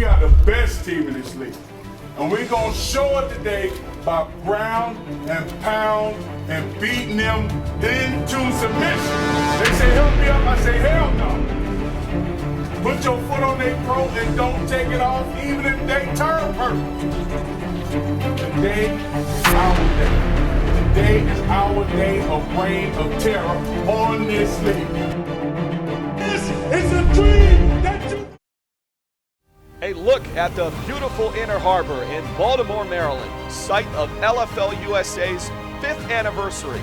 got the best team in this league. And we're going to show it today by ground and pound and beating them into submission. They say, help me up. I say, hell no. Put your foot on their throat and don't take it off, even if they turn purple. Today is our day. Today is our day of reign of terror on this league. This is a dream that you... A look at the beautiful Inner Harbor in Baltimore, Maryland, site of LFL USA's 5th anniversary.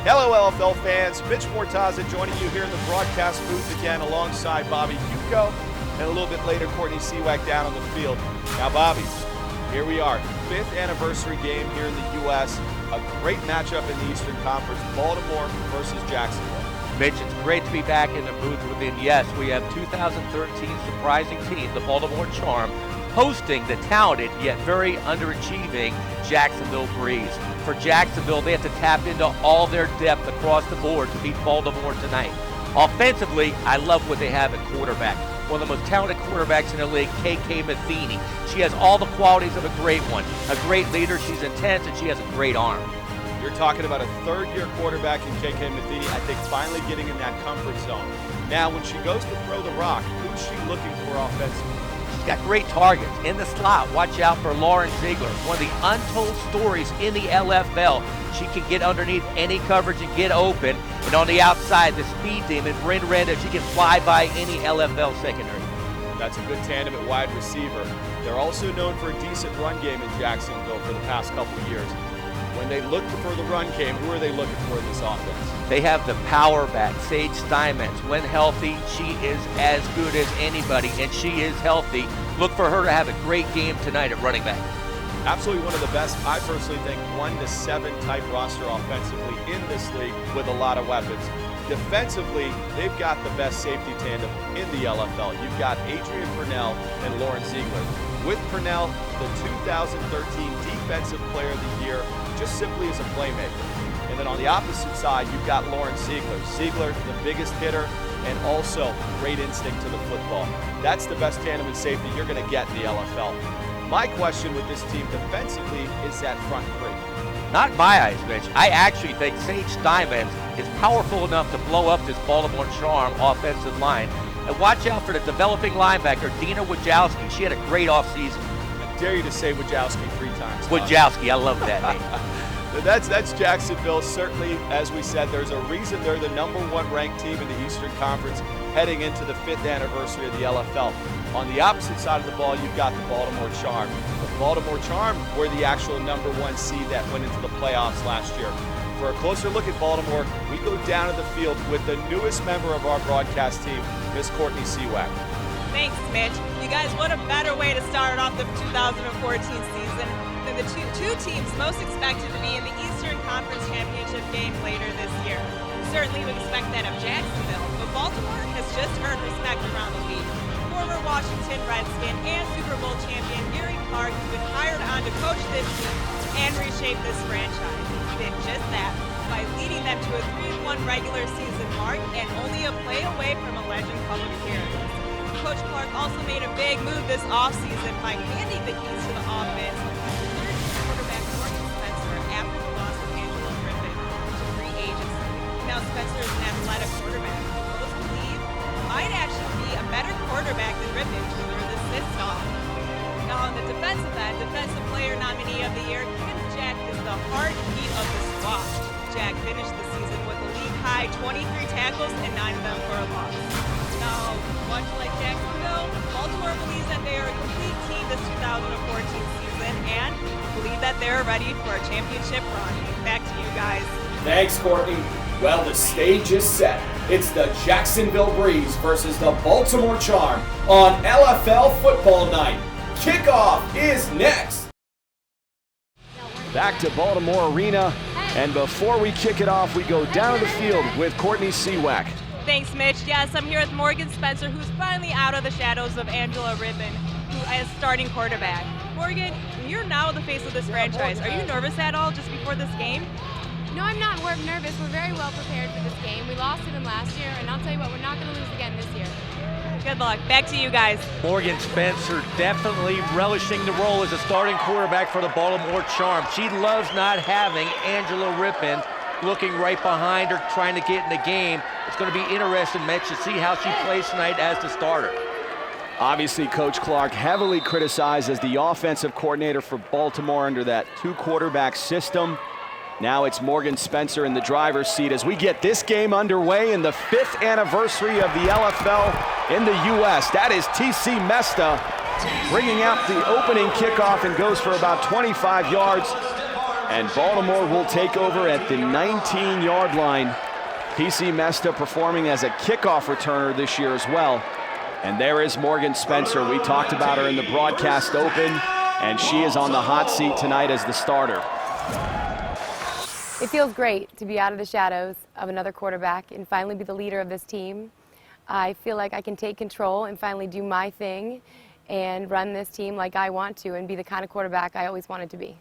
Hello, LFL fans. Mitch Mortaza joining you here in the broadcast booth again alongside Bobby Hugo, and a little bit later, Courtney Seawack down on the field. Now, Bobby, here we are, 5th anniversary game here in the U.S., a great matchup in the Eastern Conference, Baltimore versus Jacksonville. Mitch, it's great to be back in the booth within. Yes, we have 2013 surprising team, the Baltimore Charm, hosting the talented yet very underachieving Jacksonville Breeze. For Jacksonville, they have to tap into all their depth across the board to beat Baltimore tonight. Offensively, I love what they have at quarterback. One of the most talented quarterbacks in the league, KK Matheny. She has all the qualities of a great one. A great leader, she's intense, and she has a great arm. You're talking about a third-year quarterback in KK Matheny, I think finally getting in that comfort zone. Now, when she goes to throw the rock, who's she looking for offensively? She's got great targets in the slot. Watch out for Lauren Ziegler, one of the untold stories in the LFL. She can get underneath any coverage and get open. And on the outside, the speed demon, Bryn Randa, she can fly by any LFL secondary. That's a good tandem at wide receiver. They're also known for a decent run game in Jacksonville for the past couple of years. When they look for the run game, who are they looking for in this offense? They have the power back, Sage Steinmetz. When healthy, she is as good as anybody, and she is healthy. Look for her to have a great game tonight at running back. Absolutely one of the best, I personally think, 1 to 7 type roster offensively in this league with a lot of weapons. Defensively, they've got the best safety tandem in the LFL. You've got Adrian Purnell and Lauren Ziegler. With Purnell, the 2013 Defensive Player of the Year, just simply as a playmaker. And then on the opposite side, you've got Lauren Ziegler. Ziegler, the biggest hitter, and also great instinct to the football. That's the best tandem in safety you're going to get in the LFL. My question with this team defensively is that front three. Not in my eyes, Mitch. I actually think Sage Steinmetz is powerful enough to blow up this Baltimore Charm offensive line. And watch out for the developing linebacker, Dina Wojcicki. She had a great offseason. I dare you to say Wojcicki 3 times. Wojcicki, I love that name. That's Jacksonville. Certainly, as we said, there's a reason they're the #1 ranked team in the Eastern Conference heading into the 5th anniversary of the LFL. On the opposite side of the ball, you've got the Baltimore Charm. The Baltimore Charm were the actual #1 seed that went into the playoffs last year. For a closer look at Baltimore, we go down to the field with the newest member of our broadcast team, Miss Courtney Seawack. Thanks, Mitch. You guys, what a better way to start off the 2014 season than the two teams most expected to be in the Eastern Conference Championship game later this year. Certainly we expect that of Jacksonville, but Baltimore has just earned respect around the league. Former Washington Redskin and Super Bowl champion Gary Clark has been hired on to coach this team and reshape this franchise. He did just that by leading them to a 3-1 regular season mark and only a play away from a Legend Cup appearance. Coach Clark also made a big move this offseason by handing the keys to the offense to third-year quarterback Morgan Spencer after the loss of Angela Griffin to free agency. Now Spencer is an athletic quarterback who most believe might actually be a better quarterback than Griffin to lure the assist off. Now on the defensive end, Defensive Player Nominee of the Year, Kim Jack is the heartbeat of the squad. Jack finished the season with a league-high 23 tackles and 9 of them for a loss. Now, much like Jacksonville, Baltimore believes that they are a complete team this 2014 season and believe that they're ready for a championship run. Back to you guys. Thanks, Courtney. Well, the stage is set. It's the Jacksonville Breeze versus the Baltimore Charm on LFL Football Night. Kickoff is next. Back to Baltimore Arena, and before we kick it off, we go down the field with Courtney Seawack. Thanks, Mitch. Yes, I'm here with Morgan Spencer, who's finally out of the shadows of Angela Ribbon, who is starting quarterback. Morgan, you're now the face of this franchise. Are you nervous at all just before this game? No, I'm not. We're nervous. We're very well prepared for this game. We lost to them last year, and I'll tell you what, we're not going to lose again this year. Good luck. Back to you guys. Morgan Spencer definitely relishing the role as a starting quarterback for the Baltimore Charm. She loves not having Angela Rippon looking right behind her, trying to get in the game. It's going to be interesting, Mitch, to see how she plays tonight as the starter. Obviously, Coach Clark heavily criticized as the offensive coordinator for Baltimore under that two-quarterback system. Now it's Morgan Spencer in the driver's seat as we get this game underway in the 5th anniversary of the LFL in the U.S. That is TC Mesta bringing out the opening kickoff and goes for about 25 yards. And Baltimore will take over at the 19-yard line. TC Mesta performing as a kickoff returner this year as well. And there is Morgan Spencer. We talked about her in the broadcast open, and she is on the hot seat tonight as the starter. It feels great to be out of the shadows of another quarterback and finally be the leader of this team. I feel like I can take control and finally do my thing and run this team like I want to and be the kind of quarterback I always wanted to be.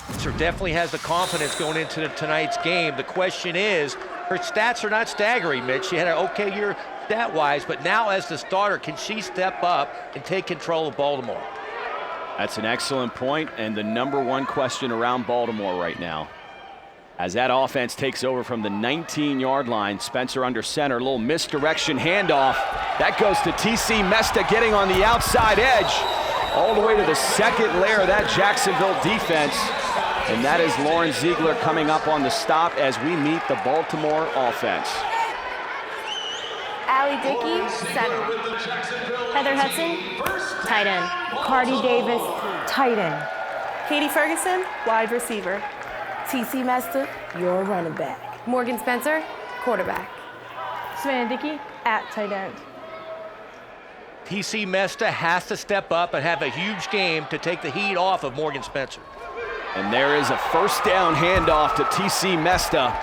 Spencer definitely has the confidence going into tonight's game. The question is, her stats are not staggering, Mitch. She had an okay year stat-wise, but now as the starter, can she step up and take control of Baltimore? That's an excellent point, and the #1 question around Baltimore right now. As that offense takes over from the 19-yard line, Spencer under center, a little misdirection handoff. That goes to TC Mesta getting on the outside edge, all the way to the second layer of that Jacksonville defense. And that is Lauren Ziegler coming up on the stop as we meet the Baltimore offense. Allie Dickey, center. Heather Hudson, tight end. Cardi Davis, tight end. Katie Ferguson, wide receiver. TC Mesta, your running back. Morgan Spencer, quarterback. Savannah Dickey, at tight end. TC Mesta has to step up and have a huge game to take the heat off of Morgan Spencer. And there is a first down handoff to TC Mesta.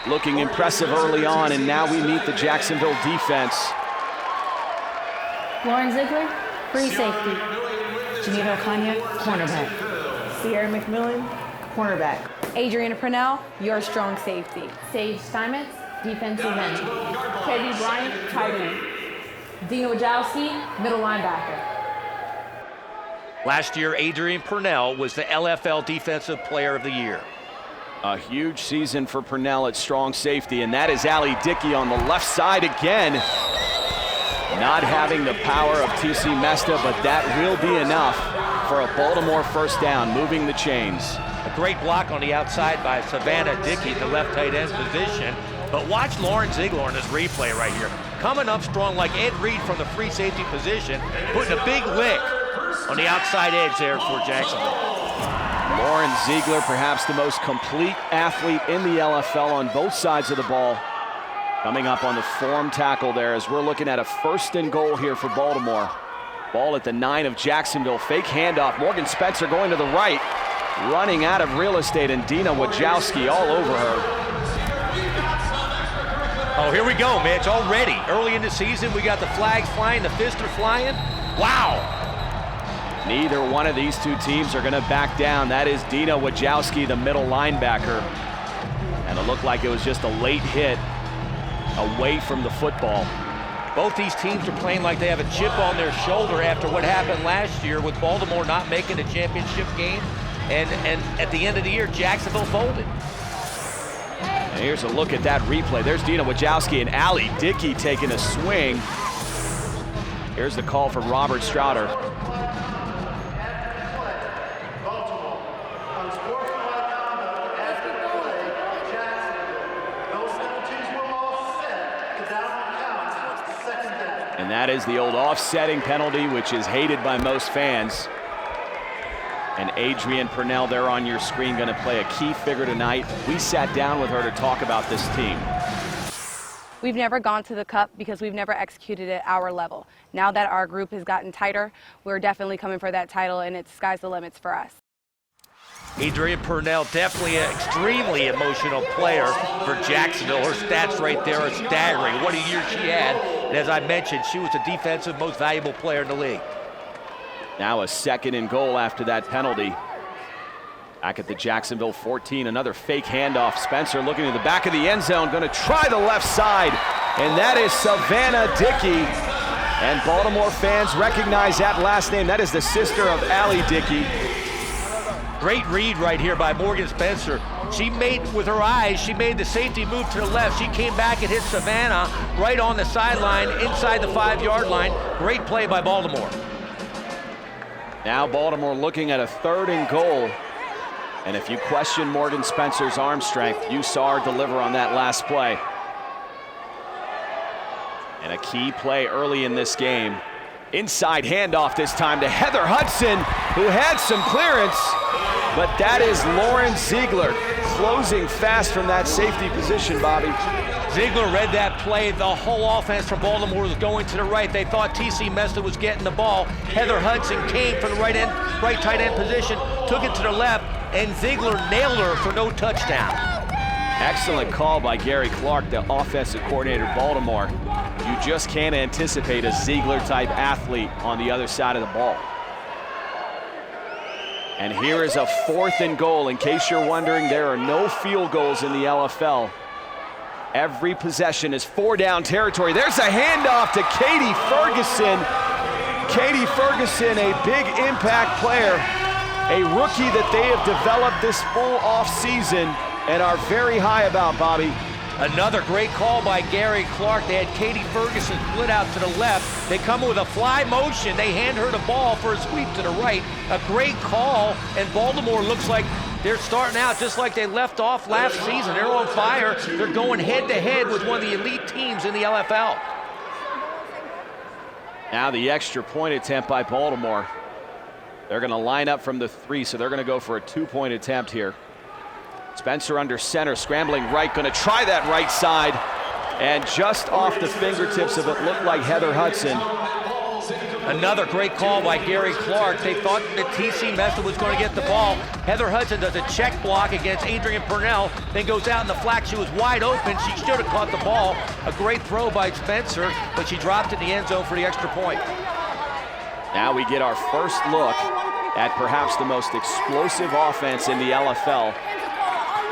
Looking impressive early on, and now we meet the Jacksonville defense. Lauren Ziegler, free safety. Janita Okanya, cornerback. Sierra McMillan, cornerback. Adriana Purnell, your strong safety. Sage Steinmetz, defensive end. Katie Bryant, tight end. Dina Wajowski, middle linebacker. Last year, Adrian Purnell was the LFL Defensive Player of the Year. A huge season for Purnell at strong safety, and that is Allie Dickey on the left side again. Not having the power of TC Mesta, but that will be enough for a Baltimore first down, moving the chains. A great block on the outside by Savannah Dickey, the left tight end position. But watch Lauren Ziegler in this replay right here. Coming up strong like Ed Reed from the free safety position, putting a big lick on the outside edge there for Jacksonville. Lauren Ziegler, perhaps the most complete athlete in the LFL on both sides of the ball. Coming up on the form tackle there as we're looking at a 1st and goal here for Baltimore. Ball at the 9 of Jacksonville. Fake handoff. Morgan Spencer going to the right. Running out of real estate, and Dina Wajowski all over her. Oh, here we go, Mitch. Already, early in the season, we got the flags flying, the fists are flying. Wow. Neither one of these two teams are going to back down. That is Dina Wajowski, the middle linebacker. And it looked like it was just a late hit away from the football. Both these teams are playing like they have a chip on their shoulder after what happened last year with Baltimore not making a championship game. And at the end of the year, Jacksonville folded. And here's a look at that replay. There's Dina Wajowski and Allie Dickey taking a swing. Here's the call from Robert Strouder. And that is the old offsetting penalty, which is hated by most fans. And Adrian Purnell there on your screen going to play a key figure tonight. We sat down with her to talk about this team. We've never gone to the cup because we've never executed at our level. Now that our group has gotten tighter, we're definitely coming for that title, and it's sky's the limits for us. Adrian Purnell, definitely an extremely emotional player for Jacksonville. Her stats right there are staggering. What a year she had. And as I mentioned, she was the defensive most valuable player in the league. Now a 2nd and goal after that penalty. Back at the Jacksonville 14, another fake handoff. Spencer looking to the back of the end zone, going to try the left side. and that is Savannah Dickey. And Baltimore fans recognize that last name. That is the sister of Allie Dickey. Great read right here by Morgan Spencer. She made, with her eyes, she made the safety move to the left. She came back and hit Savannah right on the sideline, inside the 5-yard line. Great play by Baltimore. Now Baltimore looking at a 3rd and goal. And if you question Morgan Spencer's arm strength, you saw her deliver on that last play. And a key play early in this game. Inside handoff this time to Heather Hudson, who had some clearance, but that is Lauren Ziegler closing fast from that safety position, Bobby. Ziegler read that play. The whole offense from Baltimore was going to the right. They thought T.C. Mesta was getting the ball. Heather Hudson came from the right tight end position, took it to the left, and Ziegler nailed her for no touchdown. Excellent call by Gary Clark, the offensive coordinator of Baltimore. You just can't anticipate a Ziegler-type athlete on the other side of the ball. And here is a 4th and goal. In case you're wondering, there are no field goals in the LFL. Every possession is 4-down territory. There's a handoff to Katie Ferguson. Katie Ferguson, a big impact player, a rookie that they have developed this full off-season and are very high about, Bobby. Another great call by Gary Clark. They had Katie Ferguson split out to the left. They come with a fly motion. They hand her the ball for a sweep to the right. A great call, and Baltimore looks like they're starting out just like they left off last season. They're on fire. They're going head-to-head with one of the elite teams in the LFL. Now the extra point attempt by Baltimore. They're going to line up from the 3, so they're going to go for a 2-point attempt here. Spencer under center, scrambling right, going to try that right side. And just off the fingertips of it, looked like Heather Hudson. Another great call by Gary Clark. They thought that T.C. Mesta was going to get the ball. Heather Hudson does a check block against Adrian Purnell, then goes out in the flat. She was wide open. She should have caught the ball. A great throw by Spencer, but she dropped it in the end zone for the extra point. Now we get our first look at perhaps the most explosive offense in the LFL.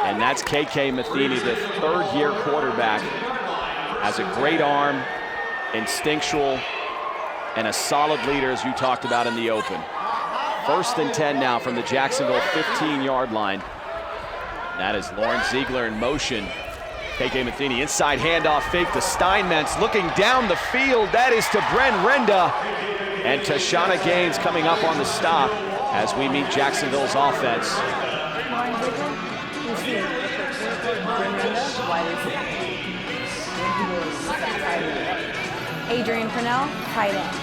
And that's KK Matheny, the 3rd-year quarterback. Has a great arm, instinctual, and a solid leader, as you talked about in the open. 1st and 10 now from the Jacksonville 15-yard line. That is Lauren Ziegler in motion. KK Matheny, inside handoff fake to Steinmetz, looking down the field. That is to Bren Renda. And Tashana Gaines coming up on the stop as we meet Jacksonville's offense. Adrian Purnell, tight end.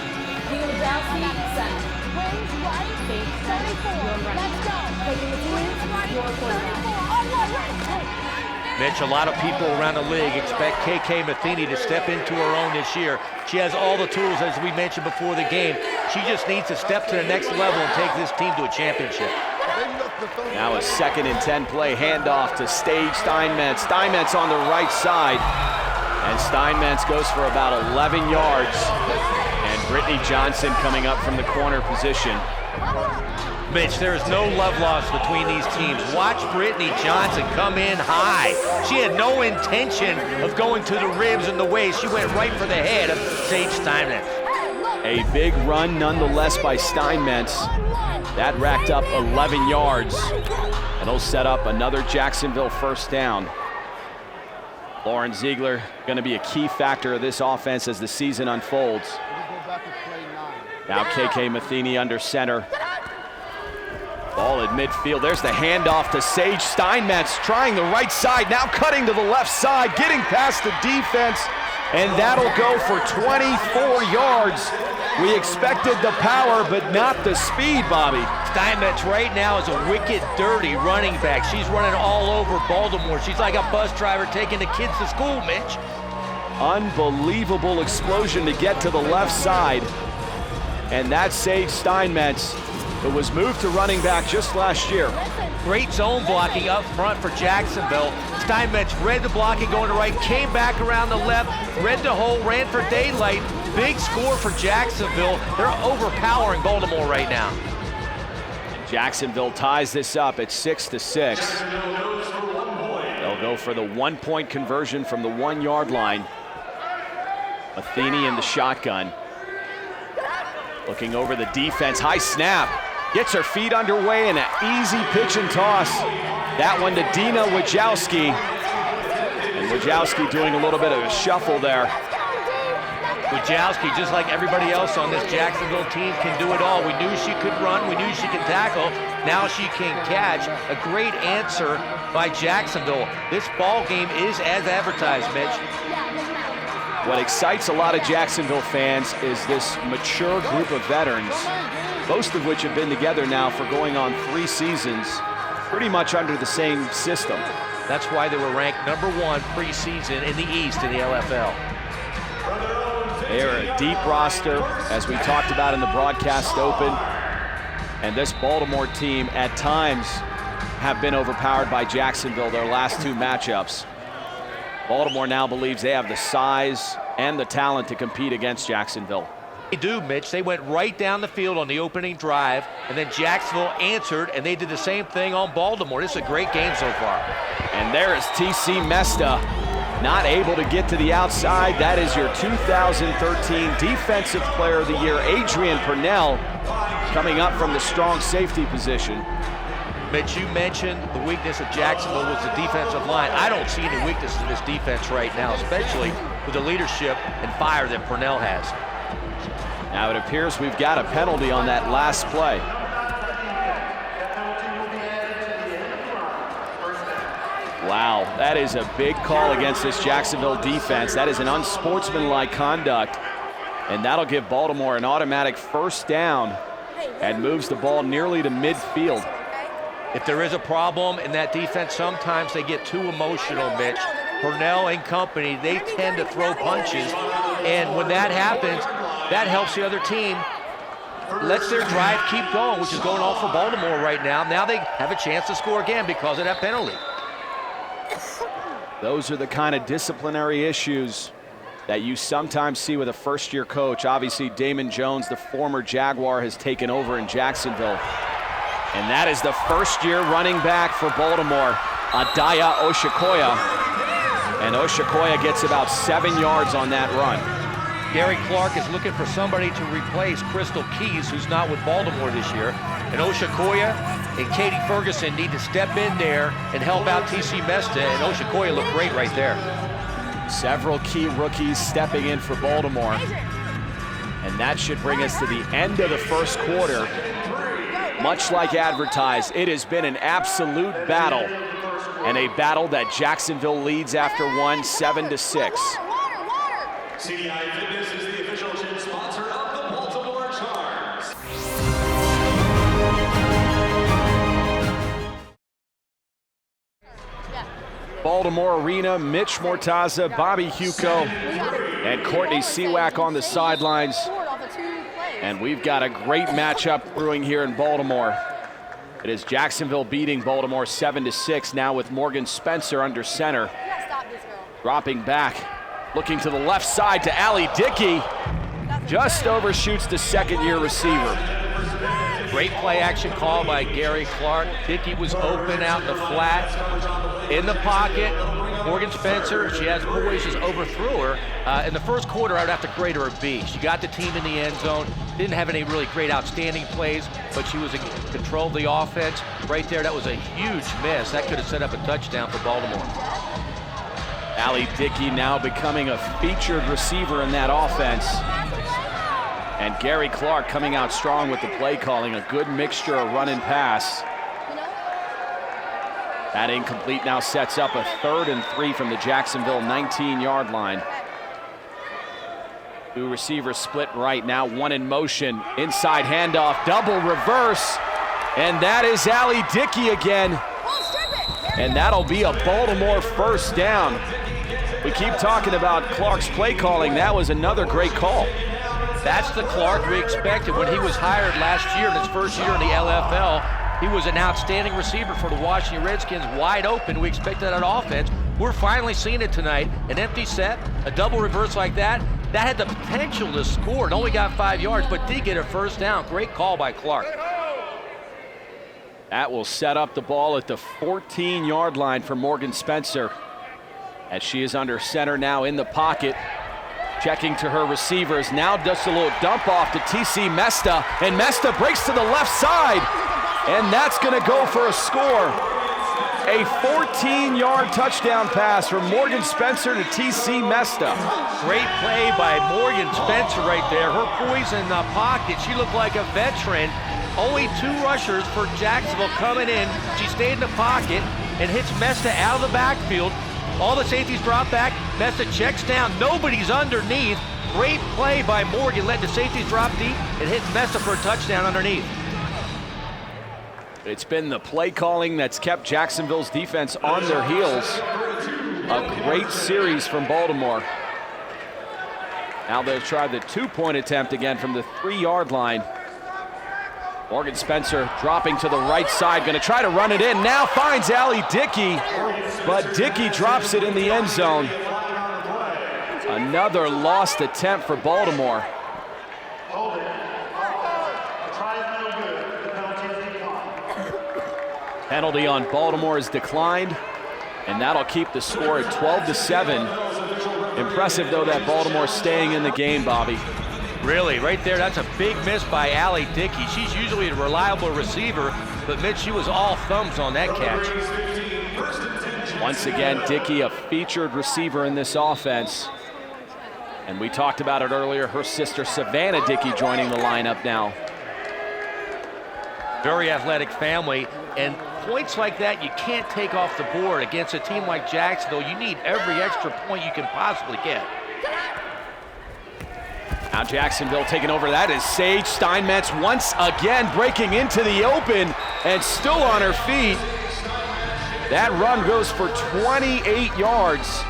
Mitch, a lot of people around the league expect KK Matheny to step into her own this year. She has all the tools, as we mentioned before the game. She just needs to step to the next level and take this team to a championship. Now a 2nd and 10 play, handoff to Stage Steinmetz. Steinmetz on the right side. And Steinmetz goes for about 11 yards. And Brittany Johnson coming up from the corner position. Mitch, there is no love lost between these teams. Watch Brittany Johnson come in high. She had no intention of going to the ribs and the waist. She went right for the head of Sage Steinmetz. A big run nonetheless by Steinmetz. That racked up 11 yards. And it'll set up another Jacksonville 1st down. Lauren Ziegler going to be a key factor of this offense as the season unfolds. Now KK Matheny under center. Ball at midfield. There's the handoff to Sage Steinmetz, trying the right side, now cutting to the left side, getting past the defense, and that'll go for 24 yards. We expected the power, but not the speed, Bobby. Steinmetz right now is a wicked, dirty running back. She's running all over Baltimore. She's like a bus driver taking the kids to school, Mitch. Unbelievable explosion to get to the left side. And that's Sage Steinmetz, who was moved to running back just last year. Great zone blocking up front for Jacksonville. Steinmetz read the blocking going to right, came back around the left, read the hole, ran for daylight. Big score for Jacksonville. They're overpowering Baltimore right now. Jacksonville ties this up at 6-6. They'll go for the 1-point conversion from the 1-yard line. Matheny in the shotgun. Looking over the defense, high snap. Gets her feet underway and an easy pitch and toss. That one to Dina Wojciechowski. And Wojciechowski doing a little bit of a shuffle there. Wojciechowski, just like everybody else on this Jacksonville team, can do it all. We knew she could run, we knew she could tackle, now she can catch. A great answer by Jacksonville. This ball game is as advertised, Mitch. What excites a lot of Jacksonville fans is this mature group of veterans, most of which have been together now for going on 3 seasons, pretty much under the same system. That's why they were ranked #1 preseason in the East in the LFL. They are a deep roster, as we talked about in the broadcast open. And this Baltimore team at times have been overpowered by Jacksonville their last 2 matchups. Baltimore now believes they have the size and the talent to compete against Jacksonville. They do, Mitch. They went right down the field on the opening drive, and then Jacksonville answered, and they did the same thing on Baltimore. This is a great game so far. And there is T.C. Mesta, not able to get to the outside. That is your 2013 Defensive Player of the Year, Adrian Purnell, coming up from the strong safety position. Mitch, you mentioned the weakness of Jacksonville was the defensive line. I don't see any weakness in this defense right now, especially with the leadership and fire that Purnell has. Now it appears we've got a penalty on that last play. Wow, that is a big call against this Jacksonville defense. That is an unsportsmanlike conduct, and that'll give Baltimore an automatic first down and moves the ball nearly to midfield. If there is a problem in that defense, sometimes they get too emotional, Mitch. Purnell and company, they tend to throw punches, and when that happens, that helps the other team. Lets their drive keep going, which is going on for Baltimore right now. Now they have a chance to score again because of that penalty. Those are the kind of disciplinary issues that you sometimes see with a first-year coach. Obviously, Damon Jones, the former Jaguar, has taken over in Jacksonville. And that is the first-year running back for Baltimore, Adaya Oshikoya. And Oshikoya gets about 7 yards on that run. Gary Clark is looking for somebody to replace Crystal Keys, who's not with Baltimore this year. And Oshikoya and Katie Ferguson need to step in there and help out T.C. Mesta, and Oshikoya looked great right there. Several key rookies stepping in for Baltimore. And that should bring us to the end of the first quarter. Much like advertised, it has been an absolute battle, and a battle that Jacksonville leads after one, 7-6. CDI Fitness is the official gym sponsor of the Baltimore Charms. Baltimore Arena, Mitch Mortaza, Bobby Huco, and Courtney Seawack on the sidelines. And we've got a great matchup brewing here in Baltimore. It is Jacksonville beating Baltimore 7-6 now with Morgan Spencer under center. Dropping back, looking to the left side to Allie Dickey. Just overshoots the second-year receiver. Great play action call by Gary Clark. Dickey was open out in the flat, in the pocket. Morgan Spencer, she has poise, just overthrew her. In the first quarter, I would have to grade her a B. She got the team in the end zone. Didn't have any really great outstanding plays, but she was in control of the offense. Right there, that was a huge miss. That could have set up a touchdown for Baltimore. Allie Dickey now becoming a featured receiver in that offense. And Gary Clark coming out strong with the play calling, a good mixture of run and pass. That incomplete now sets up a 3rd and 3 from the Jacksonville 19-yard line. 2 receivers split right now, 1 in motion. Inside handoff, double reverse. And that is Allie Dickey again. And that'll be a Baltimore first down. We keep talking about Clark's play calling. That was another great call. That's the Clark we expected when he was hired last year in his first year in the LFL. He was an outstanding receiver for the Washington Redskins, wide open. We expected that offense. We're finally seeing it tonight. An empty set, a double reverse like that. That had the potential to score. It only got 5 yards, but did get a first down. Great call by Clark. That will set up the ball at the 14-yard line for Morgan Spencer, as she is under center now in the pocket. Checking to her receivers, now does a little dump off to TC Mesta, and Mesta breaks to the left side, and that's gonna go for a score. A 14-yard touchdown pass from Morgan Spencer to TC Mesta. Great play by Morgan Spencer right there. Her poise in the pocket, she looked like a veteran. Only 2 rushers for Jacksonville coming in. She stayed in the pocket and hits Mesta out of the backfield. All the safeties drop back. Mesta checks down. Nobody's underneath. Great play by Morgan. Let the safeties drop deep and hit Mesta for a touchdown underneath. It's been the play calling that's kept Jacksonville's defense on their heels. A great series from Baltimore. Now they'll try the 2-point attempt again from the 3-yard line. Morgan Spencer dropping to the right side, gonna try to run it in. Now finds Allie Dickey, but Dickey drops it in the end zone. Another lost attempt for Baltimore. Penalty on Baltimore is declined, and that'll keep the score at 12-7. Impressive, though, that Baltimore's staying in the game, Bobby. Really, right there, that's a big miss by Allie Dickey. She's usually a reliable receiver, but Mitch, she was all thumbs on that catch. Once again, Dickey, a featured receiver in this offense. And we talked about it earlier, her sister Savannah Dickey joining the lineup now. Very athletic family, and points like that you can't take off the board against a team like Jacksonville. You need every extra point you can possibly get. Now Jacksonville taking over. That is Sage Steinmetz once again breaking into the open and still on her feet. That run goes for 28 yards.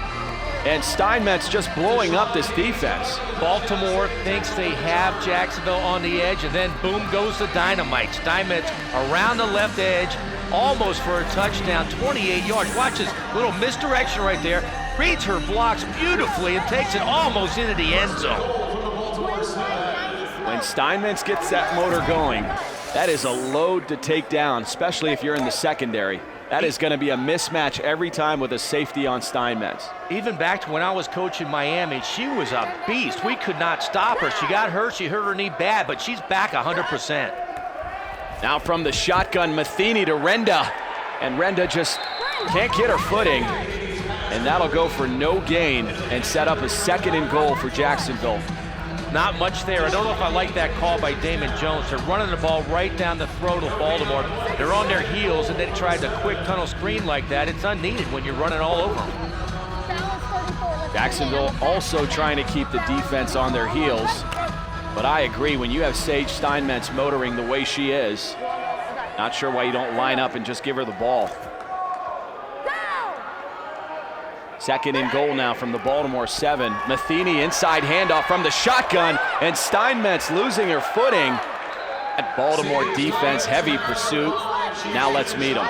And Steinmetz just blowing up this defense. Baltimore thinks they have Jacksonville on the edge, and then boom goes the dynamite. Steinmetz around the left edge, almost for a touchdown, 28 yards. Watch this little misdirection right there. Reads her blocks beautifully and takes it almost into the end zone. When Steinmetz gets that motor going, that is a load to take down, especially if you're in the secondary. That is going to be a mismatch every time with a safety on Steinmetz. Even back to when I was coaching Miami, she was a beast. We could not stop her. She got hurt, she hurt her knee bad, but she's back 100%. Now from the shotgun, Matheny to Renda. And Renda just can't get her footing. And that'll go for no gain and set up a 2nd and goal for Jacksonville. Not much there. I don't know if I like that call by Damon Jones. They're running the ball right down the throat of Baltimore. They're on their heels, and they tried a quick tunnel screen like that. It's unneeded when you're running all over them. Jacksonville also trying to keep the defense on their heels. But I agree, when you have Sage Steinmetz motoring the way she is, not sure why you don't line up and just give her the ball. 2nd and goal now from the Baltimore 7. Matheny inside handoff from the shotgun, and Steinmetz losing her footing. That Baltimore defense, heavy pursuit. Now let's meet them.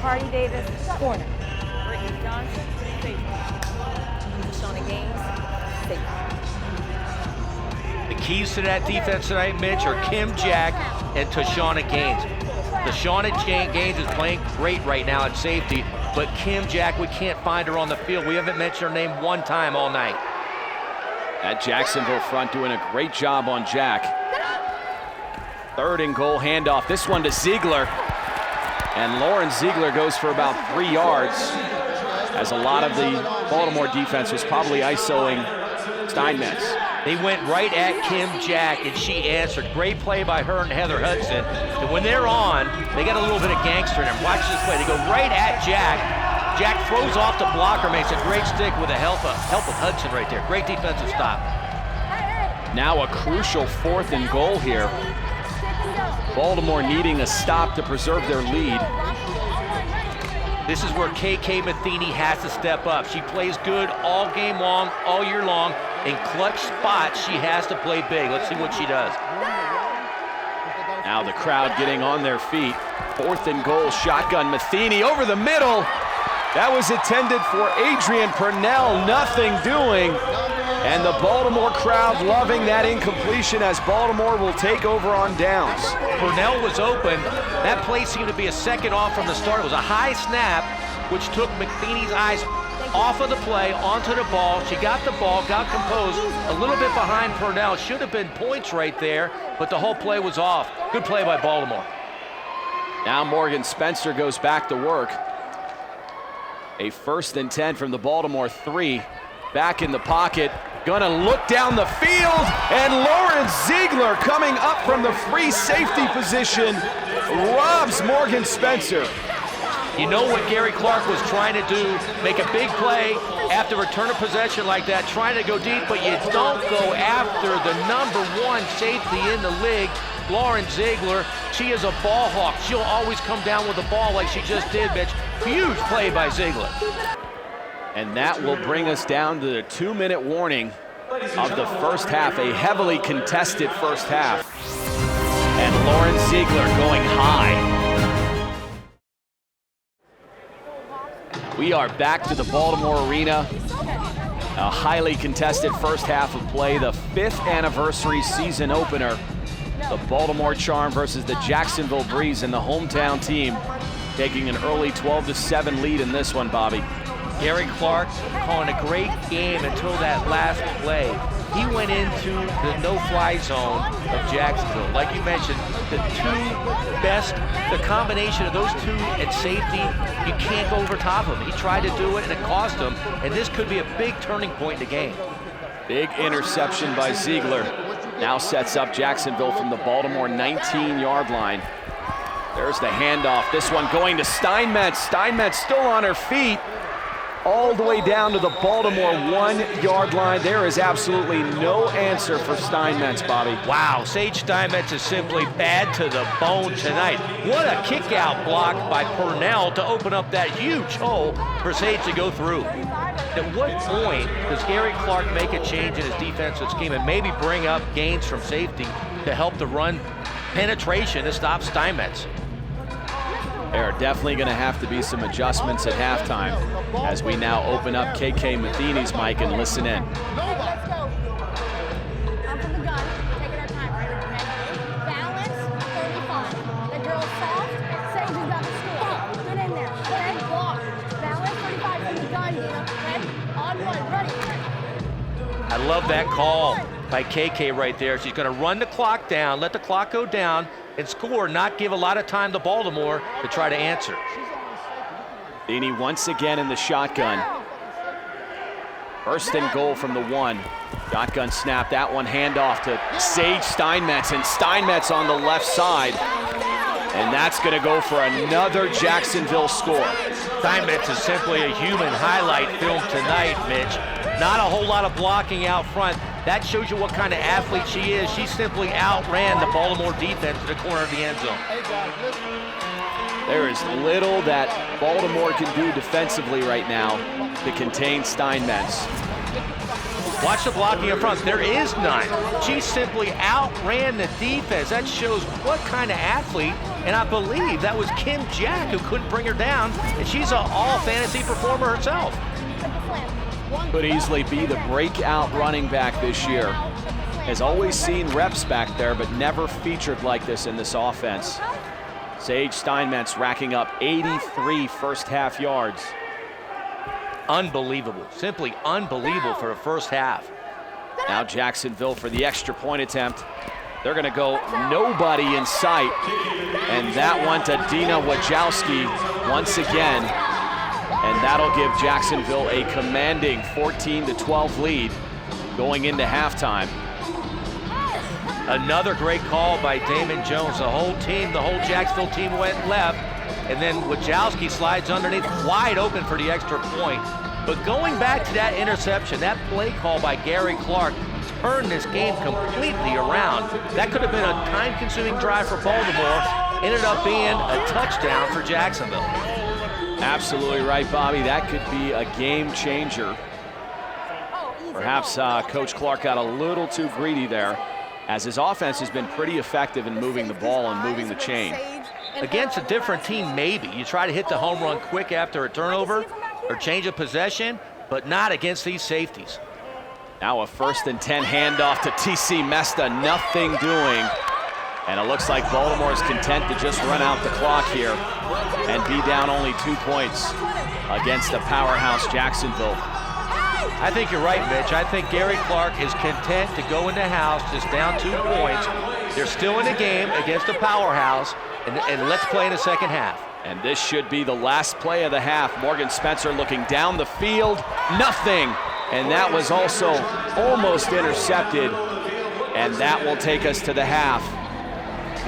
Cardi Davis, corner. Brittany Johnson, safety. Shauna Gaines, safety. The keys to that defense tonight, Mitch, are Kim Jack and Tashana Gaines. Tashana Gaines is playing great right now at safety, but Kim Jack, we can't find her on the field. We haven't mentioned her name one time all night. That Jacksonville front doing a great job on Jack. 3rd and goal handoff. This one to Ziegler. And Lauren Ziegler goes for about 3 yards, as a lot of the Baltimore defense was probably isoing Steinmetz. They went right at Kim Jack, and she answered. Great play by her and Heather Hudson. And when they're on, they got a little bit of gangster in them. Watch this play. They go right at Jack. Jack throws off the blocker, makes a great stick with the help of Hudson right there. Great defensive stop. Now a crucial 4th and goal here. Baltimore needing a stop to preserve their lead. This is where KK Matheny has to step up. She plays good all game long, all year long. In clutch spots, she has to play big. Let's see what she does. Now the crowd getting on their feet. 4th and goal, shotgun, Matheny over the middle. That was intended for Adrian Purnell, nothing doing. And the Baltimore crowd loving that incompletion as Baltimore will take over on downs. Purnell was open. That play seemed to be a second off from the start. It was a high snap, which took McBeanie's eyes off of the play, onto the ball. She got the ball, got composed, a little bit behind Purnell. Should have been points right there, but the whole play was off. Good play by Baltimore. Now Morgan Spencer goes back to work. A 1st and 10 from the Baltimore 3. Back in the pocket, gonna look down the field, and Lauren Ziegler coming up from the free safety position robs Morgan Spencer. You know what Gary Clark was trying to do, make a big play after return of possession like that, trying to go deep, but you don't go after the #1 safety in the league, Lauren Ziegler. She is a ball hawk. She'll always come down with the ball like she just did, Mitch. Huge play by Ziegler. And that will bring us down to the 2-minute warning of the first half, a heavily contested first half. And Lauren Ziegler going high. We are back to the Baltimore Arena. A highly contested first half of play, the 5th anniversary season opener. The Baltimore Charm versus the Jacksonville Breeze, and the hometown team taking an early 12-7 lead in this one, Bobby. Gary Clark calling a great game until that last play. He went into the no-fly zone of Jacksonville. Like you mentioned, the combination of those two at safety, you can't go over top of him. He tried to do it, and it cost him, and this could be a big turning point in the game. Big interception by Ziegler. Now sets up Jacksonville from the Baltimore 19-yard line. There's the handoff. This one going to Steinmetz. Steinmetz still on her feet. All the way down to the Baltimore 1-yard line. There is absolutely no answer for Steinmetz, Bobby. Wow, Sage Steinmetz is simply bad to the bone tonight. What a kick-out block by Purnell to open up that huge hole for Sage to go through. At what point does Gary Clark make a change in his defensive scheme and maybe bring up gains from safety to help the run penetration to stop Steinmetz? There are definitely going to have to be some adjustments at halftime as we now open up KK Matheny's mic and listen in. Let's go. I'm from the gun, taking our time, right? Okay. Balance, 35. The girl's soft, Sage is about to score. Get in there. Okay, block. Balance, 35 from the gun, Dina. Okay? On one, ready. I love that call by KK right there. She's going to run the clock down, let the clock go down, and score, not give a lot of time to Baltimore to try to answer. Matheny once again in the shotgun. 1st and goal from the 1. Shotgun snap, that one handoff to Sage Steinmetz, and Steinmetz on the left side. And that's gonna go for another Jacksonville score. Steinmetz is simply a human highlight film tonight, Mitch. Not a whole lot of blocking out front. That shows you what kind of athlete she is. She simply outran the Baltimore defense to the corner of the end zone. There is little that Baltimore can do defensively right now to contain Steinmetz. Watch the blocking up front. There is none. She simply outran the defense. That shows what kind of athlete, and I believe that was Kim Jack who couldn't bring her down, and she's an all-fantasy performer herself. Could easily be the breakout running back this year. Has always seen reps back there, but never featured like this in this offense. Sage Steinmetz racking up 83 first half yards. Unbelievable, simply unbelievable for a first half. Now Jacksonville for the extra point attempt. They're gonna go nobody in sight. And that one to Dina Wojcicki once again. And that'll give Jacksonville a commanding 14-12 lead going into halftime. Another great call by Damon Jones. The whole Jacksonville team went left, and then Wojcicki slides underneath, wide open for the extra point. But going back to that interception, that play call by Gary Clark turned this game completely around. That could have been a time-consuming drive for Baltimore. Ended up being a touchdown for Jacksonville. Absolutely right, Bobby. That could be a game changer. Perhaps Coach Clark got a little too greedy there, as his offense has been pretty effective in moving the ball and moving the chain. Against a different team, maybe. You try to hit the home run quick after a turnover or change of possession, but not against these safeties. Now a 1st and 10 handoff to TC Mesta, nothing doing. And it looks like Baltimore's content to just run out the clock here and be down only 2 points against the powerhouse Jacksonville. I think you're right, Mitch. I think Gary Clark is content to go in the house just down 2 points. They're still in the game against a powerhouse, and let's play in the second half. And this should be the last play of the half. Morgan Spencer looking down the field, nothing. And that was also almost intercepted. And that will take us to the half,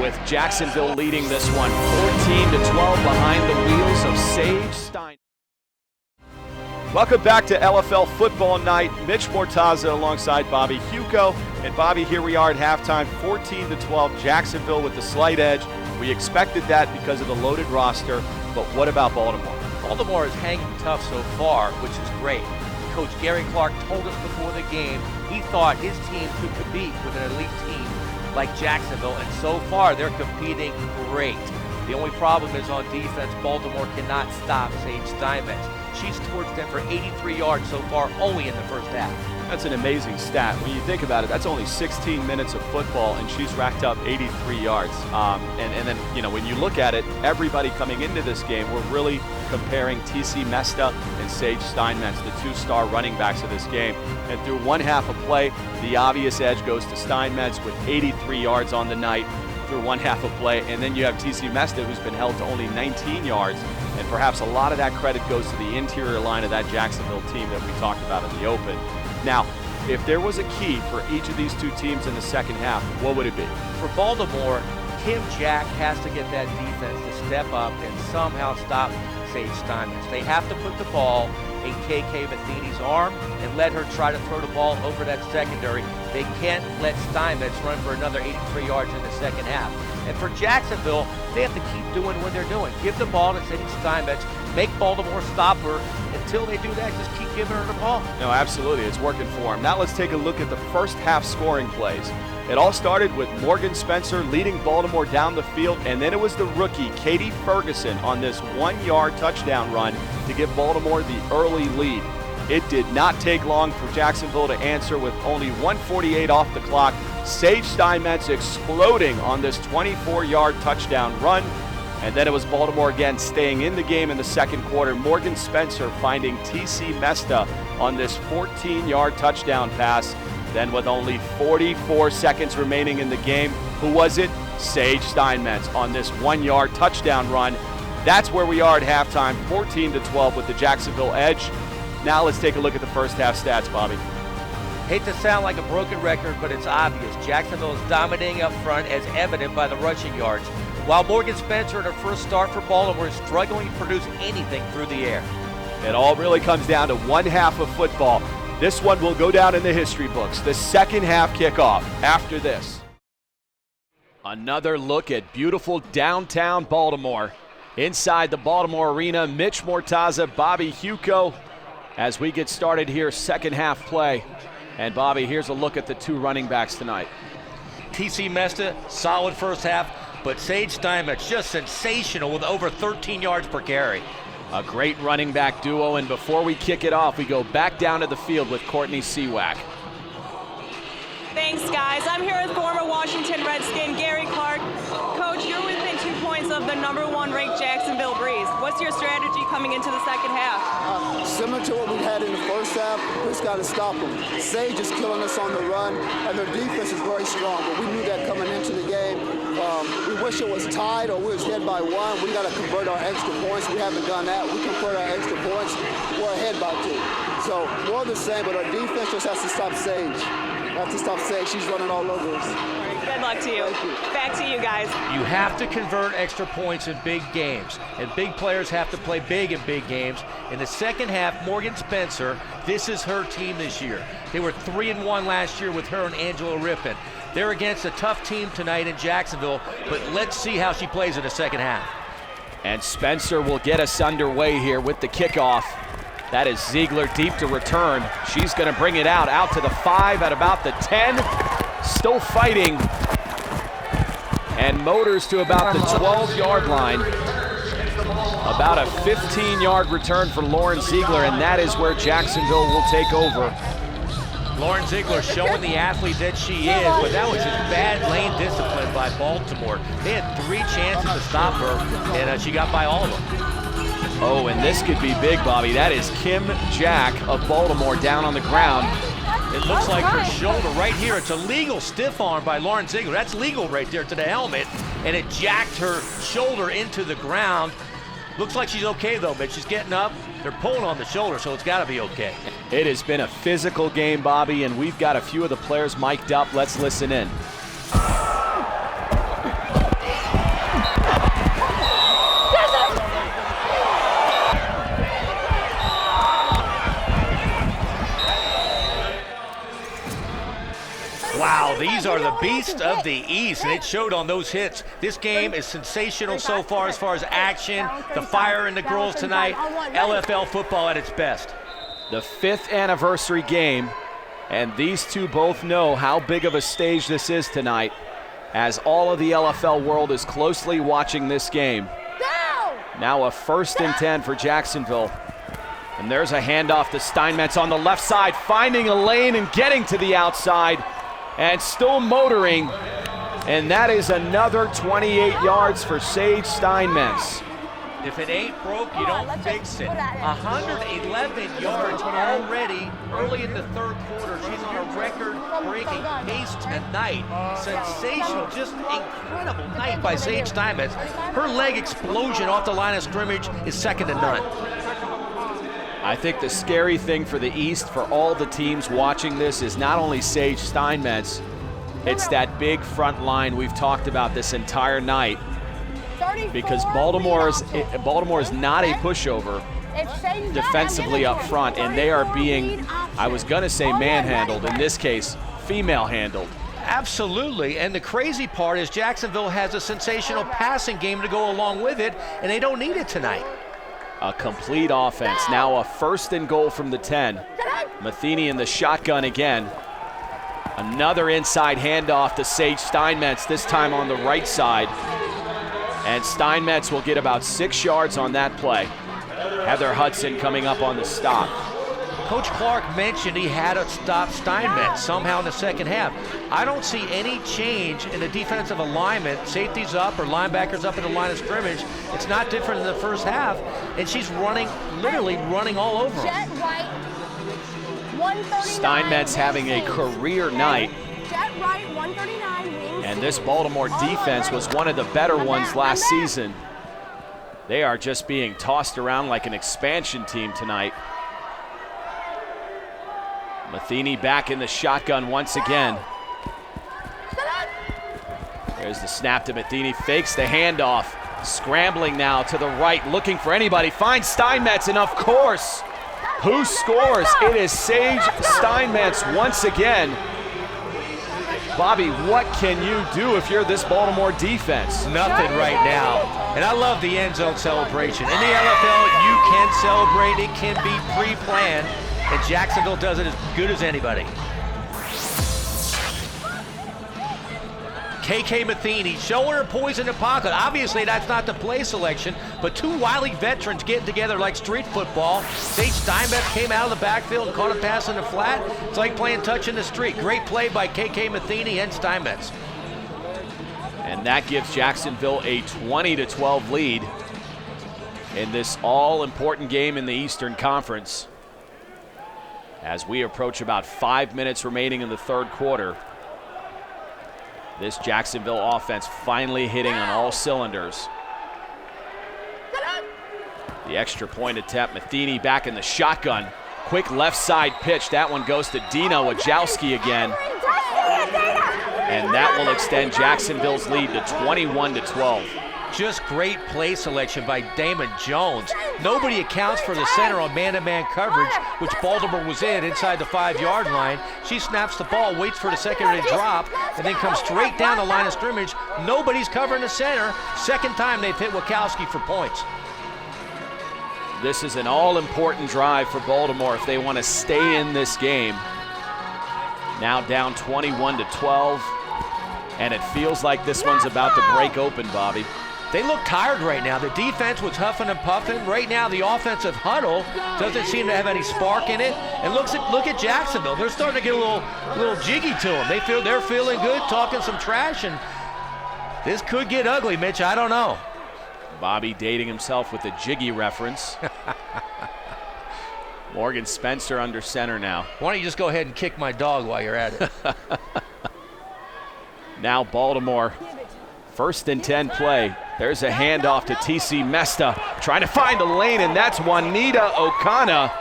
with Jacksonville leading this one 14-12 behind the wheels of Sage Stein. Welcome back to LFL Football Night. Mitch Mortaza alongside Bobby Hugo. And Bobby, here we are at halftime, 14-12, Jacksonville with the slight edge. We expected that because of the loaded roster, but what about Baltimore? Baltimore is hanging tough so far, which is great. Coach Gary Clark told us before the game he thought his team could compete with an elite team like Jacksonville, and so far they're competing great. The only problem is on defense, Baltimore cannot stop Sage Steinmetz. She's torched them for 83 yards so far, only in the first half. That's an amazing stat. When you think about it, that's only 16 minutes of football, and she's racked up 83 yards. And then, you know, when you look at it, everybody coming into this game, we're really comparing TC Mesta and Sage Steinmetz, the 2-star running backs of this game. And through one half of play, the obvious edge goes to Steinmetz with 83 yards on the night through one half of play. And then you have TC Mesta, who's been held to only 19 yards. And perhaps a lot of that credit goes to the interior line of that Jacksonville team that we talked about in the open. Now, if there was a key for each of these two teams in the second half, what would it be? For Baltimore, Kim Jack has to get that defense to step up and somehow stop Sage Steinmetz. They have to put the ball in KK Matheny's arm and let her try to throw the ball over that secondary. They can't let Steinmetz run for another 83 yards in the second half. And for Jacksonville, they have to keep doing what they're doing. Give the ball to Sage Steinmetz, make Baltimore stop her. Until they do that, just keep giving her the ball. No, absolutely. It's working for them. Now let's take a look at the first half scoring plays. It all started with Morgan Spencer leading Baltimore down the field, and then it was the rookie, Katie Ferguson, on this 1-yard touchdown run to give Baltimore the early lead. It did not take long for Jacksonville to answer with only 1:48 off the clock. Sage Steinmetz exploding on this 24-yard touchdown run. And then it was Baltimore again staying in the game in the second quarter. Morgan Spencer finding TC Mesta on this 14-yard touchdown pass. Then with only 44 seconds remaining in the game, who was it? Sage Steinmetz on this 1-yard touchdown run. That's where we are at halftime, 14-12 with the Jacksonville edge. Now let's take a look at the first half stats, Bobby. Hate to sound like a broken record, but it's obvious. Jacksonville is dominating up front, as evident by the rushing yards, while Morgan Spencer in her first start for Baltimore is struggling to produce anything through the air. It all really comes down to one half of football. This one will go down in the history books. The second half kickoff after this. Another look at beautiful downtown Baltimore. Inside the Baltimore Arena, Mitch Mortaza, Bobby Hugo, as we get started here, second half play. And Bobby, here's a look at the two running backs tonight. TC Mesta, solid first half, but Sage Steinmetz just sensational with over 13 yards per carry. A great running back duo, and before we kick it off, we go back down to the field with Courtney Seawack. Thanks, guys. I'm here with former Washington Redskin Gary Clark. Coach, you're within 2 points of the #1 ranked Jacksonville Breeze. What's your strategy coming into the second half? Similar to what we had in the first half, we just got to stop them. Sage is killing us on the run, and their defense is very strong, but we knew that coming into the game. We wish it was tied or we was ahead by 1. We got to convert our extra points. We haven't done that. We convert our extra points, we're ahead by 2. So more of the same, but our defense just has to stop Sage. Have to stop Sage. She's running all over us. Good luck to you. Back to you guys. You have to convert extra points in big games, and big players have to play big in big games. In the second half, Morgan Spencer, this is her team this year. They were 3-1 last year with her and Angela Rippon. They're against a tough team tonight in Jacksonville, but let's see how she plays in the second half. And Spencer will get us underway here with the kickoff. That is Ziegler deep to return. She's going to bring it out to the 5 at about the 10. Still fighting. And motors to about the 12-yard line. About a 15-yard return for Lauren Ziegler, and that is where Jacksonville will take over. Lauren Ziegler showing the athlete that she is, but that was just bad lane discipline by Baltimore. They had 3 chances to stop her, and she got by all of them. Oh, and this could be big, Bobby. That is Kim Jack of Baltimore down on the ground. It looks like her shoulder right here. It's a legal stiff arm by Lauren Ziegler. That's legal right there to the helmet, and it jacked her shoulder into the ground. Looks like she's okay though, but she's getting up. They're pulling on the shoulder, so it's got to be okay. It has been a physical game, Bobby, and we've got a few of the players mic'd up. Let's listen in. Wow, these are the beasts of the East, and it showed on those hits. This game is sensational so far as action, the fire in the girls tonight, LFL football at its best. The 5th anniversary game, and these two both know how big of a stage this is tonight, as all of the LFL world is closely watching this game. Now a 1st and 10 for Jacksonville. And there's a handoff to Steinmetz on the left side, finding a lane and getting to the outside. And still motoring, and that is another 28 yards for Sage Steinmetz. If it ain't broke, you don't fix it. 111 yards already early in the 3rd quarter. She's on a record-breaking pace tonight. Sensational, just incredible night by Sage Steinmetz. Her leg explosion off the line of scrimmage is second to none. I think the scary thing for the East, for all the teams watching this, is not only Sage Steinmetz, it's that big front line we've talked about this entire night. Because Baltimore is not a pushover defensively up front, and they are being, I was going to say manhandled, in this case, female handled. Absolutely, and the crazy part is Jacksonville has a sensational passing game to go along with it, and they don't need it tonight. A complete offense. Now a 1st and goal from the 10. Matheny in the shotgun again. Another inside handoff to Sage Steinmetz, this time on the right side. And Steinmetz will get about 6 yards on that play. Heather Hudson coming up on the stop. Coach Clark mentioned he had to stop Steinmetz somehow in the second half. I don't see any change in the defensive alignment. Safety's up or linebackers up in the line of scrimmage. It's not different than the first half, and she's running, literally running all over him. Steinmetz having a career night. And this Baltimore defense was one of the better ones last season. They are just being tossed around like an expansion team tonight. Matheny back in the shotgun once again. There's the snap to Matheny, fakes the handoff. Scrambling now to the right, looking for anybody. Finds Steinmetz, and of course, who scores? It is Sage Steinmetz once again. Bobby, what can you do if you're this Baltimore defense? Nothing right now. And I love the end zone celebration. In the NFL, you can celebrate. It can be pre-planned. And Jacksonville does it as good as anybody. KK Matheny showing her poise in the pocket. Obviously, that's not the play selection, but 2 wily veterans getting together like street football. Sage Steinmetz came out of the backfield and caught a pass in the flat. It's like playing touch in the street. Great play by KK Matheny and Steinmetz. And that gives Jacksonville a 20-12 lead in this all-important game in the Eastern Conference. As we approach about 5 minutes remaining in the 3rd quarter, this Jacksonville offense finally hitting on all cylinders. The extra point attempt, Matheny back in the shotgun. Quick left side pitch, that one goes to Dina Wajowski again. And that will extend Jacksonville's lead to 21-12. Just great play selection by Damon Jones. Nobody accounts for the center on man-to-man coverage, which Baltimore was in inside the 5-yard line. She snaps the ball, waits for the secondary drop, and then comes straight down the line of scrimmage. Nobody's covering the center. Second time they've hit Wachowski for points. This is an all-important drive for Baltimore if they want to stay in this game. Now down 21-12, and it feels like this one's about to break open, Bobby. They look tired right now. The defense was huffing and puffing. Right now, the offensive huddle doesn't seem to have any spark in it. And look at Jacksonville. They're starting to get a little jiggy to them. They're feeling good, talking some trash, and this could get ugly, Mitch. I don't know. Bobby dating himself with the jiggy reference. Morgan Spencer under center now. Why don't you just go ahead and kick my dog while you're at it? Now Baltimore, 1st and 10 play. There's a handoff to TC Mesta, trying to find a lane, and that's Juanita Okana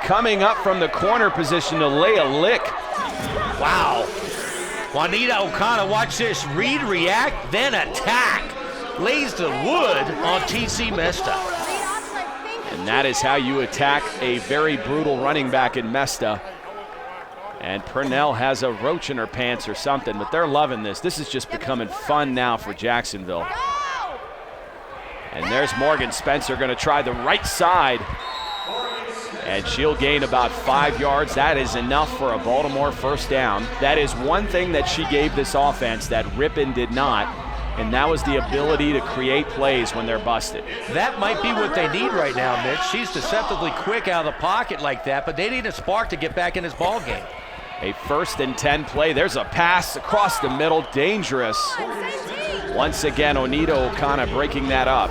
coming up from the corner position to lay a lick. Wow. Juanita Okana, watch this. Read, react, then attack. Lays the wood on TC Mesta. And that is how you attack a very brutal running back in Mesta. And Purnell has a roach in her pants or something, but they're loving this. This is just becoming fun now for Jacksonville. And there's Morgan Spencer going to try the right side. And she'll gain about 5 yards. That is enough for a Baltimore first down. That is one thing that she gave this offense that Rippon did not, and that was the ability to create plays when they're busted. That might be what they need right now, Mitch. She's deceptively quick out of the pocket like that, but they need a spark to get back in this ball game. A 1st and 10 play. There's a pass across the middle, dangerous. Once again, Onita Okana breaking that up.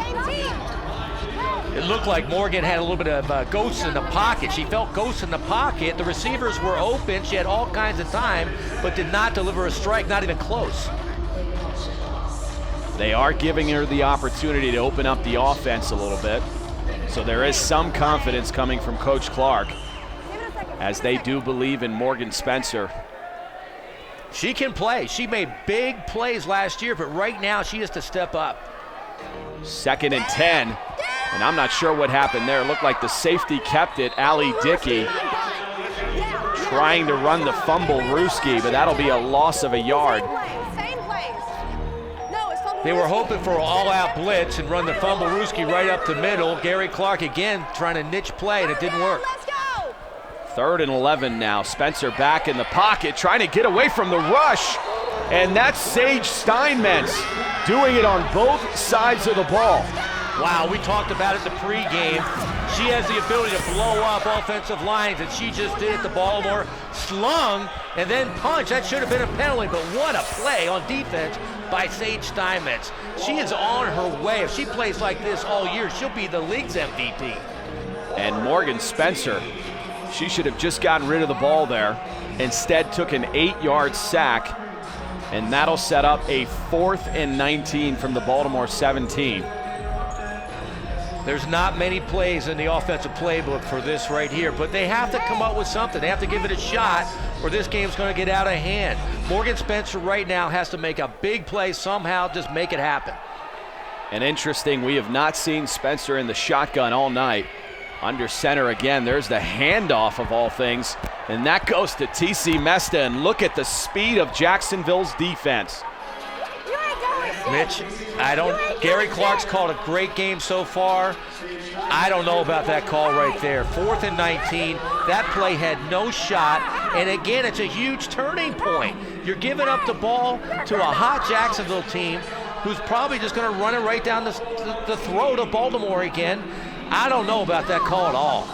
It looked like Morgan had a little bit of ghosts in the pocket. She felt ghosts in the pocket. The receivers were open. She had all kinds of time, but did not deliver a strike, not even close. They are giving her the opportunity to open up the offense a little bit. So there is some confidence coming from Coach Clark, as they do believe in Morgan Spencer. She can play. She made big plays last year, but right now she has to step up. 2nd and 10, and I'm not sure what happened there. It looked like the safety kept it. Allie Dickey trying to run the fumble Ruski, but that'll be a loss of a yard. They were hoping for an all-out blitz and run the fumble Ruski right up the middle. Gary Clark again trying to niche play, and it didn't work. 3rd and 11 now. Spencer back in the pocket, trying to get away from the rush. And that's Sage Steinmetz doing it on both sides of the ball. Wow, we talked about it the pregame. She has the ability to blow up offensive lines, and she just did it to Baltimore. Slung and then punched. That should have been a penalty, but what a play on defense by Sage Steinmetz. She is on her way. If she plays like this all year, she'll be the league's MVP. And Morgan Spencer, she should have just gotten rid of the ball there. Instead took an 8-yard sack, and that'll set up a 4th and 19 from the Baltimore 17. There's not many plays in the offensive playbook for this right here, but they have to come up with something. They have to give it a shot, or this game's going to get out of hand. Morgan Spencer right now has to make a big play somehow, just make it happen. And interesting, we have not seen Spencer in the shotgun all night. Under center again, there's the handoff of all things, and that goes to TC Mesta, and look at the speed of Jacksonville's defense. Mitch, Gary Clark's called a great game so far. I don't know about that call right there. 4th and 19, that play had no shot, and again, it's a huge turning point. You're giving up the ball to a hot Jacksonville team who's probably just going to run it right down the throat of Baltimore again. I don't know about that call at all.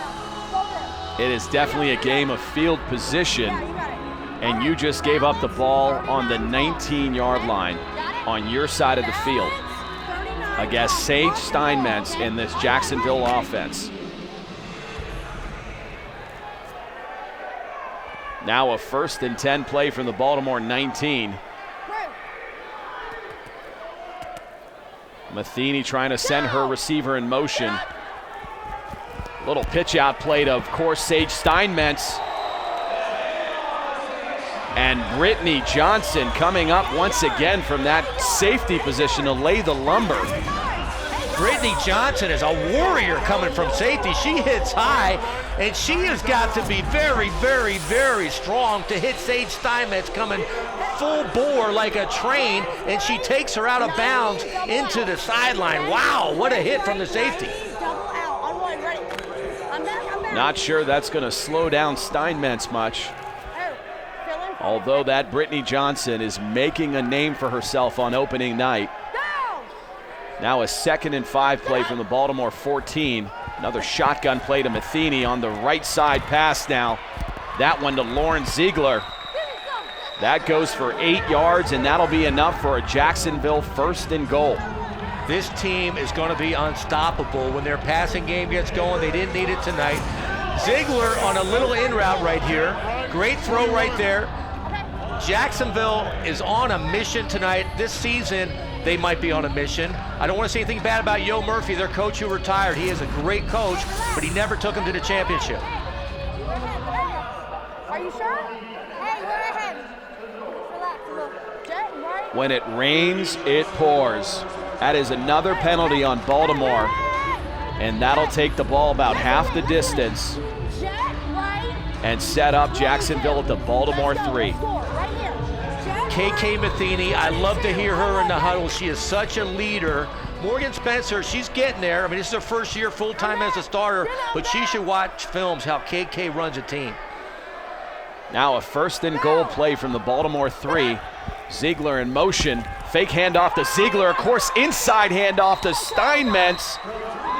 It is definitely a game of field position, and you just gave up the ball on the 19-yard line on your side of the field against Sage Steinmetz in this Jacksonville offense. Now a 1st and 10 play from the Baltimore 19. Matheny trying to send her receiver in motion. Little pitch out play to, of course, Sage Steinmetz. And Brittany Johnson coming up once again from that safety position to lay the lumber. Brittany Johnson is a warrior coming from safety. She hits high, and she has got to be very, very, very strong to hit Sage Steinmetz coming full bore like a train, and she takes her out of bounds into the sideline. Wow, what a hit from the safety. Not sure that's going to slow down Steinmetz much. Although that Brittany Johnson is making a name for herself on opening night. Now a 2nd and 5 play from the Baltimore 14. Another shotgun play to Matheny on the right side pass now. That one to Lauren Ziegler. That goes for 8 yards, and that'll be enough for a Jacksonville 1st and goal. This team is going to be unstoppable when their passing game gets going. They didn't need it tonight. Ziegler on a little in route right here. Great throw right there. Jacksonville is on a mission tonight. This season, they might be on a mission. I don't want to say anything bad about Yo Murphy, their coach who retired. He is a great coach, but he never took them to the championship. Are you sure? Hey, we're ahead. Relax, look. Jet, right? When it rains, it pours. That is another penalty on Baltimore, and that'll take the ball about half the distance Jet, right? and set up Jacksonville at the Baltimore 3. Right here. Jet, KK Matheny, I love to hear her in the huddle. She is such a leader. Morgan Spencer, she's getting there. I mean, this is her first year full-time as a starter, but she should watch films how KK runs a team. Now a 1st and goal play from the Baltimore 3. Ziegler in motion. Fake handoff to Ziegler. Of course, inside handoff to Steinmetz.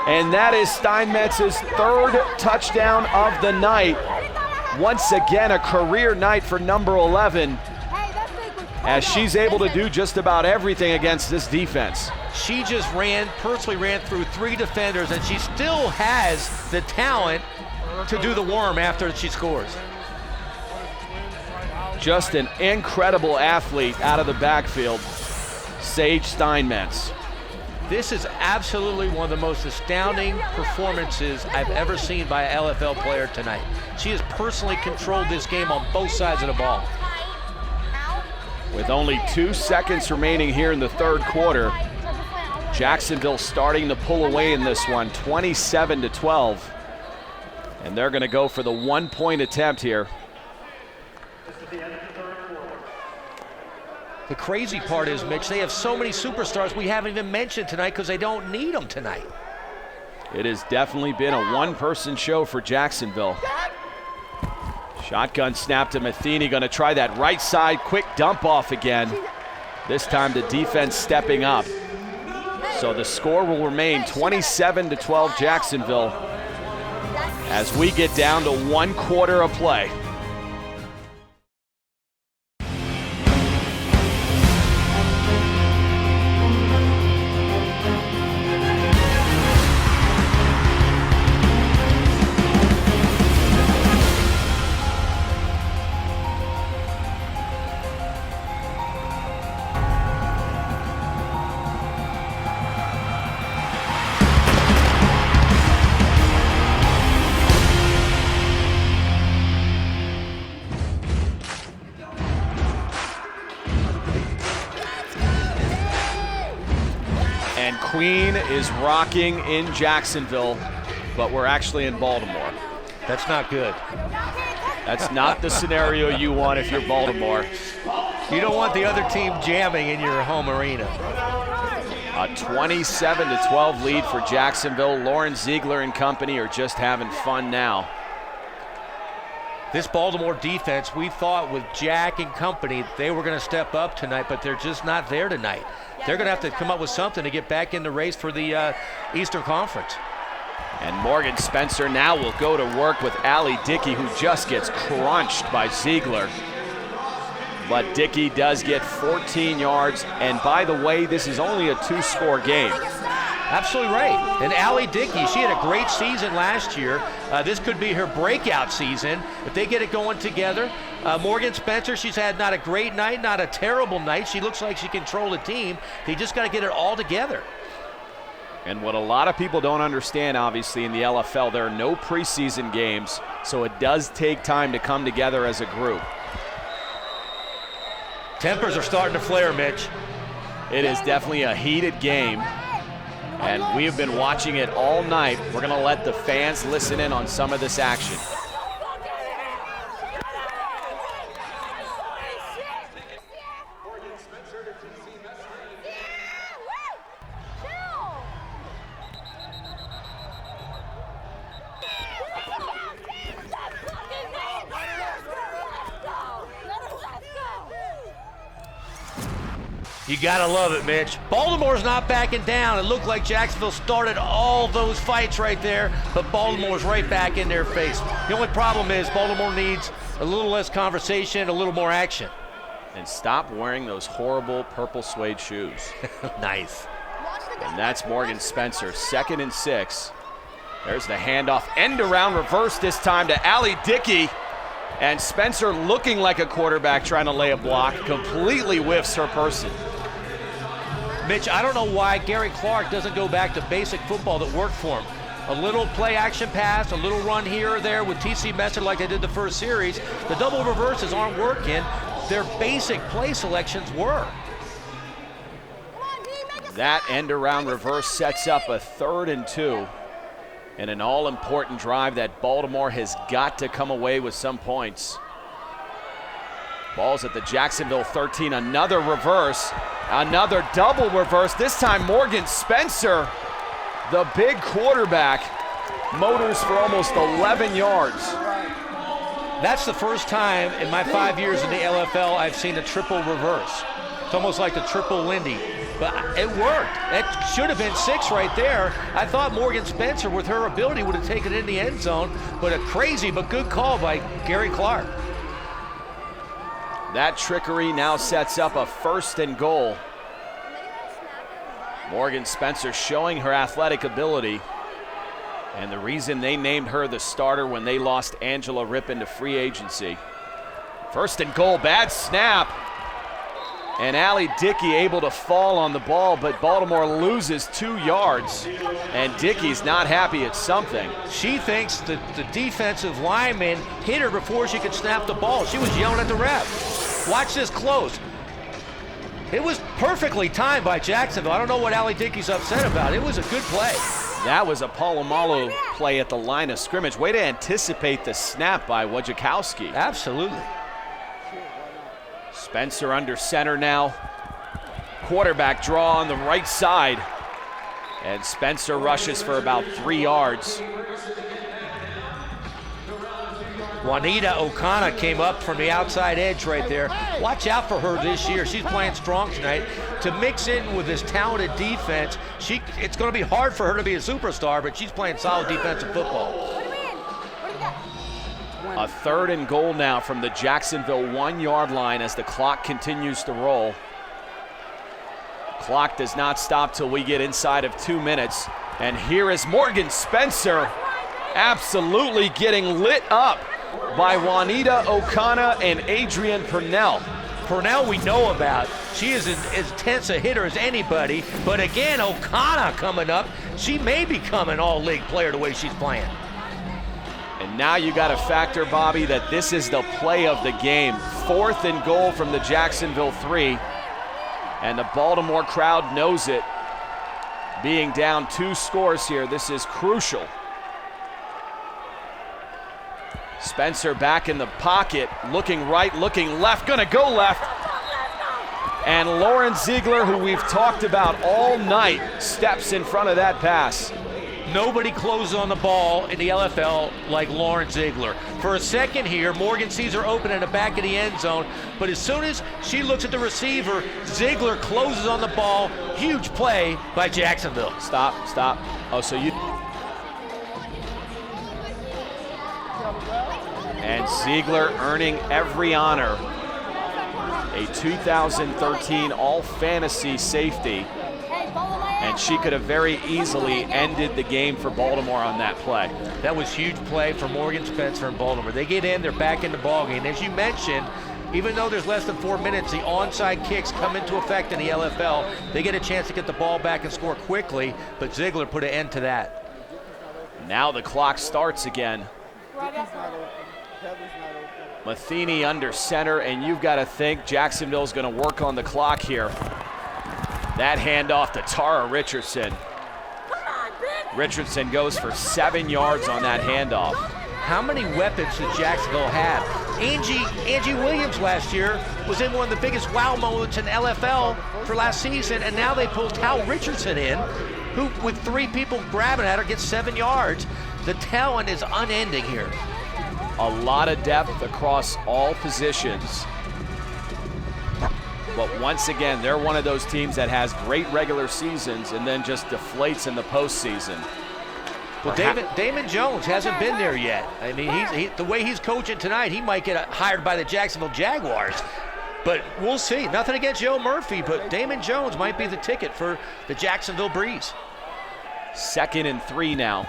And that is Steinmetz's 3rd touchdown of the night. Once again, a career night for number 11, as she's able to do just about everything against this defense. She just personally ran through 3 defenders, and she still has the talent to do the worm after she scores. Just an incredible athlete out of the backfield, Sage Steinmetz. This is absolutely one of the most astounding performances I've ever seen by an LFL player tonight. She has personally controlled this game on both sides of the ball. With only 2 seconds remaining here in the 3rd quarter, Jacksonville starting to pull away in this one, 27-12. And they're going to go for the 1-point attempt here. The crazy part is, Mitch, they have so many superstars we haven't even mentioned tonight because they don't need them tonight. It has definitely been a one-person show for Jacksonville. Shotgun snap to Matheny, going to try that right side quick dump off again. This time the defense stepping up. So the score will remain 27-12 Jacksonville as we get down to 1 quarter of play. Queen is rocking in Jacksonville, but we're actually in Baltimore. That's not good. That's not the scenario you want if you're Baltimore. You don't want the other team jamming in your home arena. A 27-12 lead for Jacksonville. Lauren Ziegler and company are just having fun now. This Baltimore defense, we thought with Jack and company, they were going to step up tonight, but they're just not there tonight. They're going to have to come up with something to get back in the race for the Eastern Conference. And Morgan Spencer now will go to work with Allie Dickey, who just gets crunched by Ziegler. But Dickey does get 14 yards. And by the way, this is only a 2-score game. Absolutely right. And Allie Dickey, she had a great season last year. This could be her breakout season if they get it going together. Morgan Spencer, she's had not a great night, not a terrible night. She looks like she controlled the team. They just got to get it all together. And what a lot of people don't understand, obviously, in the LFL, there are no preseason games, so it does take time to come together as a group. Tempers are starting to flare, Mitch. It is definitely a heated game, and we have been watching it all night. We're going to let the fans listen in on some of this action. You gotta love it, Mitch. Baltimore's not backing down. It looked like Jacksonville started all those fights right there, but Baltimore's right back in their face. The only problem is Baltimore needs a little less conversation, a little more action. And stop wearing those horrible purple suede shoes. Nice. And that's Morgan Spencer, 2nd and 6. There's the handoff, end around reverse this time to Allie Dickey. And Spencer looking like a quarterback trying to lay a block, completely whiffs her person. Mitch, I don't know why Gary Clark doesn't go back to basic football that worked for him. A little play action pass, a little run here or there with T.C. Messer like they did the first series. The double reverses aren't working. Their basic play selections were. That end around reverse sets up a 3rd and 2. And an all-important drive that Baltimore has got to come away with some points. Ball's at the Jacksonville 13, another reverse, another double reverse. This time Morgan Spencer, the big quarterback, motors for almost 11 yards. That's the first time in my 5 years in the LFL I've seen a triple reverse. It's almost like the triple Lindy, but it worked. It should have been 6 right there. I thought Morgan Spencer, with her ability, would have taken it in the end zone, but a crazy but good call by Gary Clark. That trickery now sets up a 1st and goal. Morgan Spencer showing her athletic ability, and the reason they named her the starter when they lost Angela Rippon to free agency. 1st and goal, bad snap. And Allie Dickey able to fall on the ball, but Baltimore loses 2 yards. And Dickey's not happy at something. She thinks that the defensive lineman hit her before she could snap the ball. She was yelling at the ref. Watch this close. It was perfectly timed by Jacksonville. I don't know what Allie Dickey's upset about. It was a good play. That was a Polamalu play at the line of scrimmage. Way to anticipate the snap by Wojciechowski. Absolutely. Spencer under center now. Quarterback draw on the right side. And Spencer rushes for about 3 yards. Juanita O'Connor came up from the outside edge right there. Watch out for her this year. She's playing strong tonight. To mix in with this talented defense, it's going to be hard for her to be a superstar, but she's playing solid defensive football. A 3rd and goal now from the Jacksonville 1-yard line as the clock continues to roll. Clock does not stop till we get inside of 2 minutes. And here is Morgan Spencer absolutely getting lit up by Juanita O'Connor and Adrian Purnell. Purnell we know about. She is as intense a hitter as anybody. But again, O'Connor coming up. She may become an all-league player the way she's playing. And now you got to factor, Bobby, that this is the play of the game. 4th and goal from the Jacksonville 3. And the Baltimore crowd knows it. Being down 2 scores here, this is crucial. Spencer back in the pocket, looking right, looking left, gonna go left. And Lauren Ziegler, who we've talked about all night, steps in front of that pass. Nobody closes on the ball in the LFL like Lauren Ziegler. For a second here, Morgan sees her open in the back of the end zone, but as soon as she looks at the receiver, Ziegler closes on the ball. Huge play by Jacksonville. Stop. Oh, so you... And Ziegler earning every honor. A 2013 all-fantasy safety. And she could have very easily ended the game for Baltimore on that play. That was huge play for Morgan Spencer and Baltimore. They get in, they're back in the ballgame. As you mentioned, even though there's less than 4 minutes, the onside kicks come into effect in the LFL. They get a chance to get the ball back and score quickly, but Ziegler put an end to that. Now the clock starts again. Matheny under center, and you've got to think Jacksonville's going to work on the clock here. That handoff to Tara Richardson. Richardson goes for 7 yards on that handoff. How many weapons does Jacksonville have? Angie Williams last year was in one of the biggest wow moments in LFL for last season, and now they pulled Tal Richardson in, who with 3 people grabbing at her gets 7 yards. The talent is unending here. A lot of depth across all positions. But once again, they're one of those teams that has great regular seasons and then just deflates in the postseason. Well, Damon Jones hasn't been there yet. I mean, the way he's coaching tonight, he might get hired by the Jacksonville Jaguars. But we'll see. Nothing against Joe Murphy, but Damon Jones might be the ticket for the Jacksonville Breeze. 2nd and 3 now.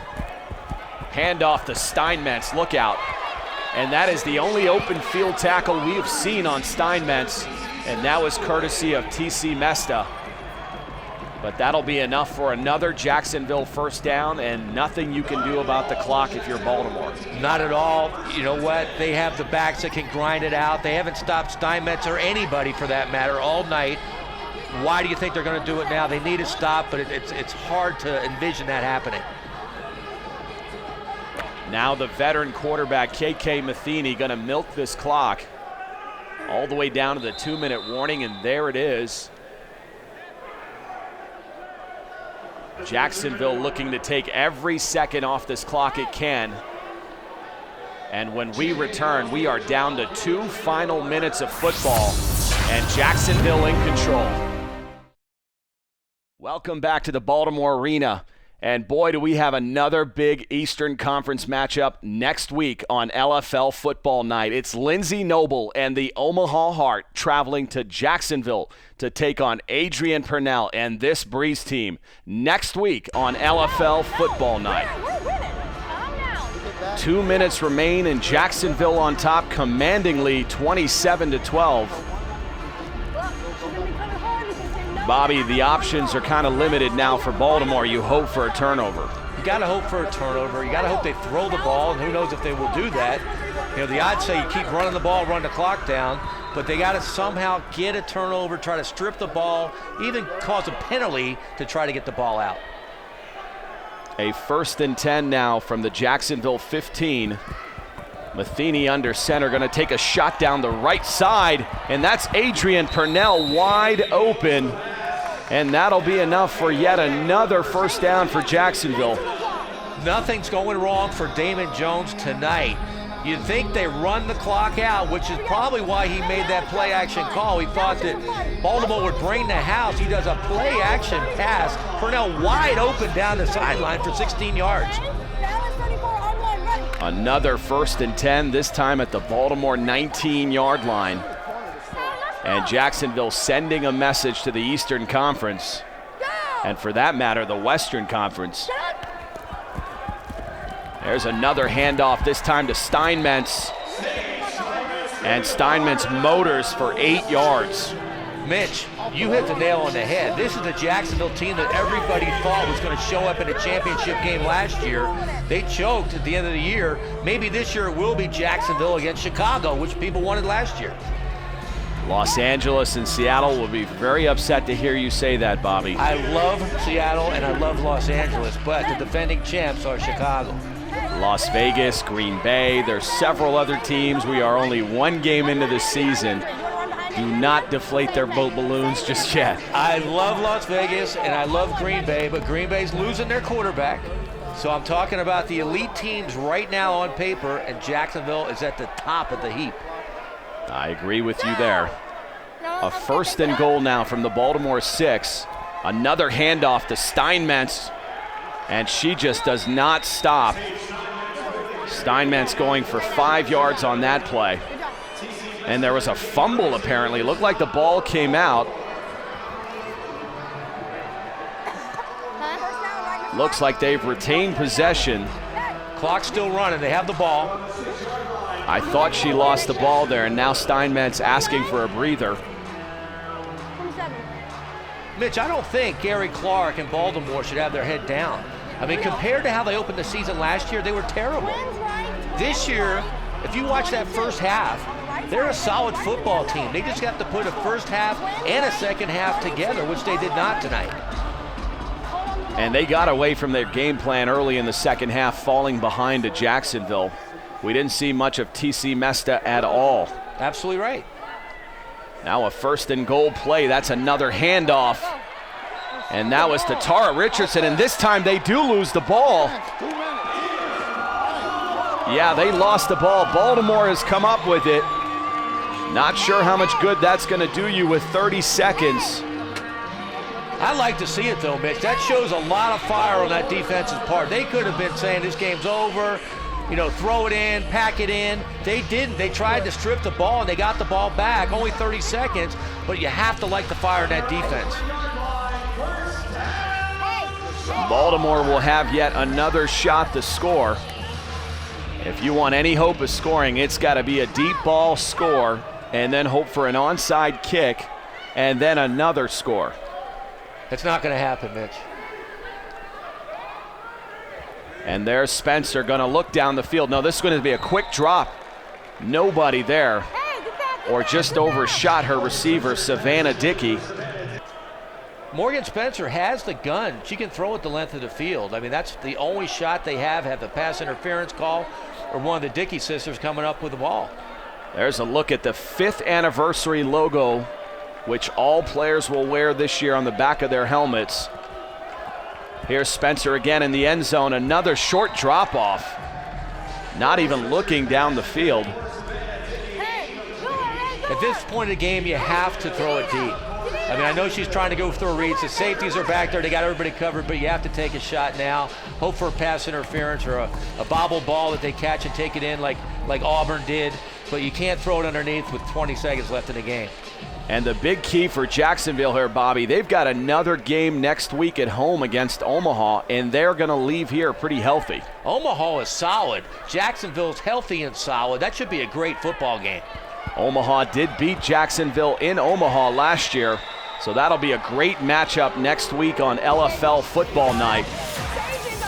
Handoff to Steinmetz, look out. And that is the only open field tackle we have seen on Steinmetz, and that was courtesy of T.C. Mesta. But that'll be enough for another Jacksonville first down, and nothing you can do about the clock if you're Baltimore. Not at all. You know what? They have the backs that can grind it out. They haven't stopped Steinmetz or anybody for that matter all night. Why do you think they're going to do it now? They need a stop, but it's hard to envision that happening. Now the veteran quarterback, K.K. Matheny, going to milk this clock all the way down to the 2-minute warning, and there it is. Jacksonville looking to take every second off this clock it can. And when we return, we are down to 2 final minutes of football, and Jacksonville in control. Welcome back to the Baltimore Arena. And boy, do we have another big Eastern Conference matchup next week on LFL Football Night. It's Lindsey Noble and the Omaha Heart traveling to Jacksonville to take on Adrian Purnell and this Breeze team next week on LFL Football Night. 2 minutes remain, and Jacksonville on top commandingly 27-12. Bobby, the options are kind of limited now for Baltimore. You hope for a turnover. You got to hope for a turnover. You got to hope they throw the ball, and who knows if they will do that. You know, the odds say you keep running the ball, run the clock down, but they got to somehow get a turnover, try to strip the ball, even cause a penalty to try to get the ball out. A 1st and 10 now from the Jacksonville 15. Matheny under center, going to take a shot down the right side, and that's Adrian Purnell wide open. And that'll be enough for yet another first down for Jacksonville. Nothing's going wrong for Damon Jones tonight. You'd think they run the clock out, which is probably why he made that play-action call. He thought that Baltimore would bring the house. He does a play-action pass. Purnell wide open down the sideline for 16 yards. Another 1st and 10, this time at the Baltimore 19-yard line. And Jacksonville sending a message to the Eastern Conference, and for that matter, the Western Conference. There's another handoff, this time to Steinmetz. And Steinmetz motors for 8 yards. Mitch, you hit the nail on the head. This is the Jacksonville team that everybody thought was going to show up in a championship game last year. They choked at the end of the year. Maybe this year it will be Jacksonville against Chicago, which people wanted last year. Los Angeles and Seattle will be very upset to hear you say that, Bobby. I love Seattle and I love Los Angeles, but the defending champs are Chicago. Las Vegas, Green Bay, there's several other teams. We are only 1 game into the season. Do not deflate their boat balloons just yet. I love Las Vegas and I love Green Bay, but Green Bay's losing their quarterback. So I'm talking about the elite teams right now on paper, and Jacksonville is at the top of the heap. I agree with you there. A 1st and goal now from the Baltimore 6. Another handoff to Steinmetz, and she just does not stop. Steinmetz going for 5 yards on that play. And there was a fumble apparently. Looked like the ball came out. Looks like they've retained possession. Clock's still running. They have the ball. I thought she lost the ball there, and now Steinmetz asking for a breather. Mitch, I don't think Gary Clark and Baltimore should have their head down. I mean, compared to how they opened the season last year, they were terrible. This year, if you watch that first half, they're a solid football team. They just have to put a first half and a second half together, which they did not tonight. And they got away from their game plan early in the second half, falling behind to Jacksonville. We didn't see much of T.C. Mesta at all. Absolutely right. Now a 1st and goal play. That's another handoff. And that was to Tara Richardson, and this time they do lose the ball. Yeah, they lost the ball. Baltimore has come up with it. Not sure how much good that's going to do you with 30 seconds. I like to see it though, Mitch. That shows a lot of fire on that defense's part. They could have been saying this game's over, you know, throw it in, pack it in. They didn't. They tried to strip the ball and they got the ball back. Only 30 seconds, but you have to like the fire in that defense. Baltimore will have yet another shot to score. If you want any hope of scoring, it's got to be a deep ball score and then hope for an onside kick and then another score. It's not going to happen, Mitch. And there's Spencer going to look down the field. No, this is going to be a quick drop. Nobody there. Or just overshot her receiver, Savannah Dickey. Morgan Spencer has the gun. She can throw it the length of the field. I mean, that's the only shot they have the pass interference call or one of the Dickey sisters coming up with the ball. There's a look at the 5th anniversary logo, which all players will wear this year on the back of their helmets. Here's Spencer again in the end zone. Another short drop off. Not even looking down the field. At this point of the game, you have to throw it deep. I mean, I know she's trying to go through reads. The safeties are back there. They got everybody covered, but you have to take a shot now. Hope for a pass interference or a bobble ball that they catch and take it in like Auburn did. But you can't throw it underneath with 20 seconds left in the game. And the big key for Jacksonville here, Bobby, they've got another game next week at home against Omaha, and they're going to leave here pretty healthy. Omaha is solid. Jacksonville's healthy and solid. That should be a great football game. Omaha did beat Jacksonville in Omaha last year, so that'll be a great matchup next week on LFL football night.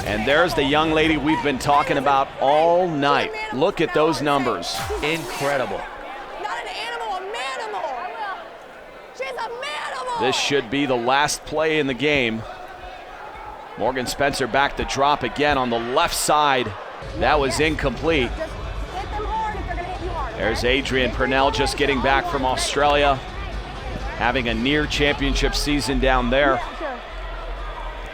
And there's the young lady we've been talking about all night. Look at those numbers. Incredible. This should be the last play in the game. Morgan Spencer back to drop again on the left side. That was incomplete. There's Adrian Purnell just getting back from Australia, having a near championship season down there.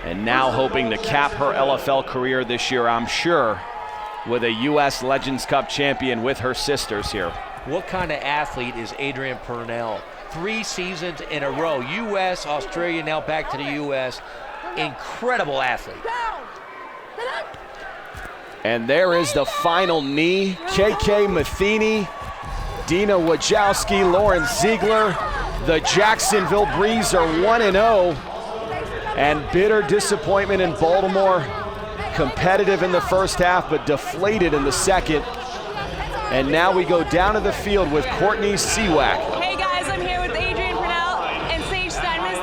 And now hoping to cap her LFL career this year, I'm sure, with a U.S. Legends Cup champion with her sisters here. What kind of athlete is Adrian Purnell? 3 seasons in a row. U.S., Australia, now back to the U.S. Incredible athlete. And there is the final knee. KK Matheny, Dina Wojcicki, Lauren Ziegler. The Jacksonville Breeze are 1-0. And bitter disappointment in Baltimore. Competitive in the first half, but deflated in the second. And now we go down to the field with Courtney Seawack. Hey guys, I'm here with Adrian Purnell and Sage Steinmetz.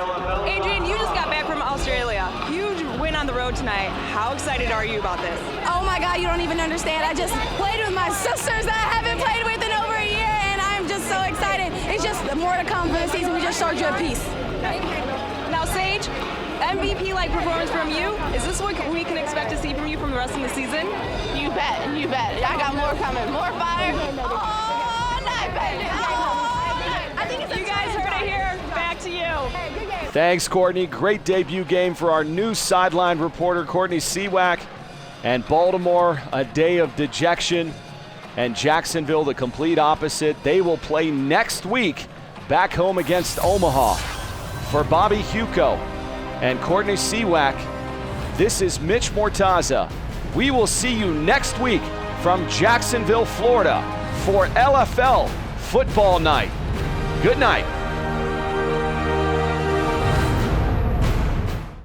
Adrian, you just got back from Australia. Huge win on the road tonight. How excited are you about this? Oh my God, you don't even understand. I just played with my sisters that I haven't played with in over a year, and I'm just so excited. It's just more to come for the season. We just showed you a piece. Now, Sage, MVP-like performance from you. Is this what we can expect to see from you from the rest of the season? You bet, you bet. I got more coming, more fire. All night, baby. All night. I think it's you guys heard it here. Back to you. Thanks, Courtney. Great debut game for our new sideline reporter, Courtney Seawack. And Baltimore, a day of dejection. And Jacksonville, the complete opposite. They will play next week back home against Omaha. For Bobby Huco and Courtney Seawack, this is Mitch Mortaza. We will see you next week from Jacksonville, Florida for LFL Football Night. Good night.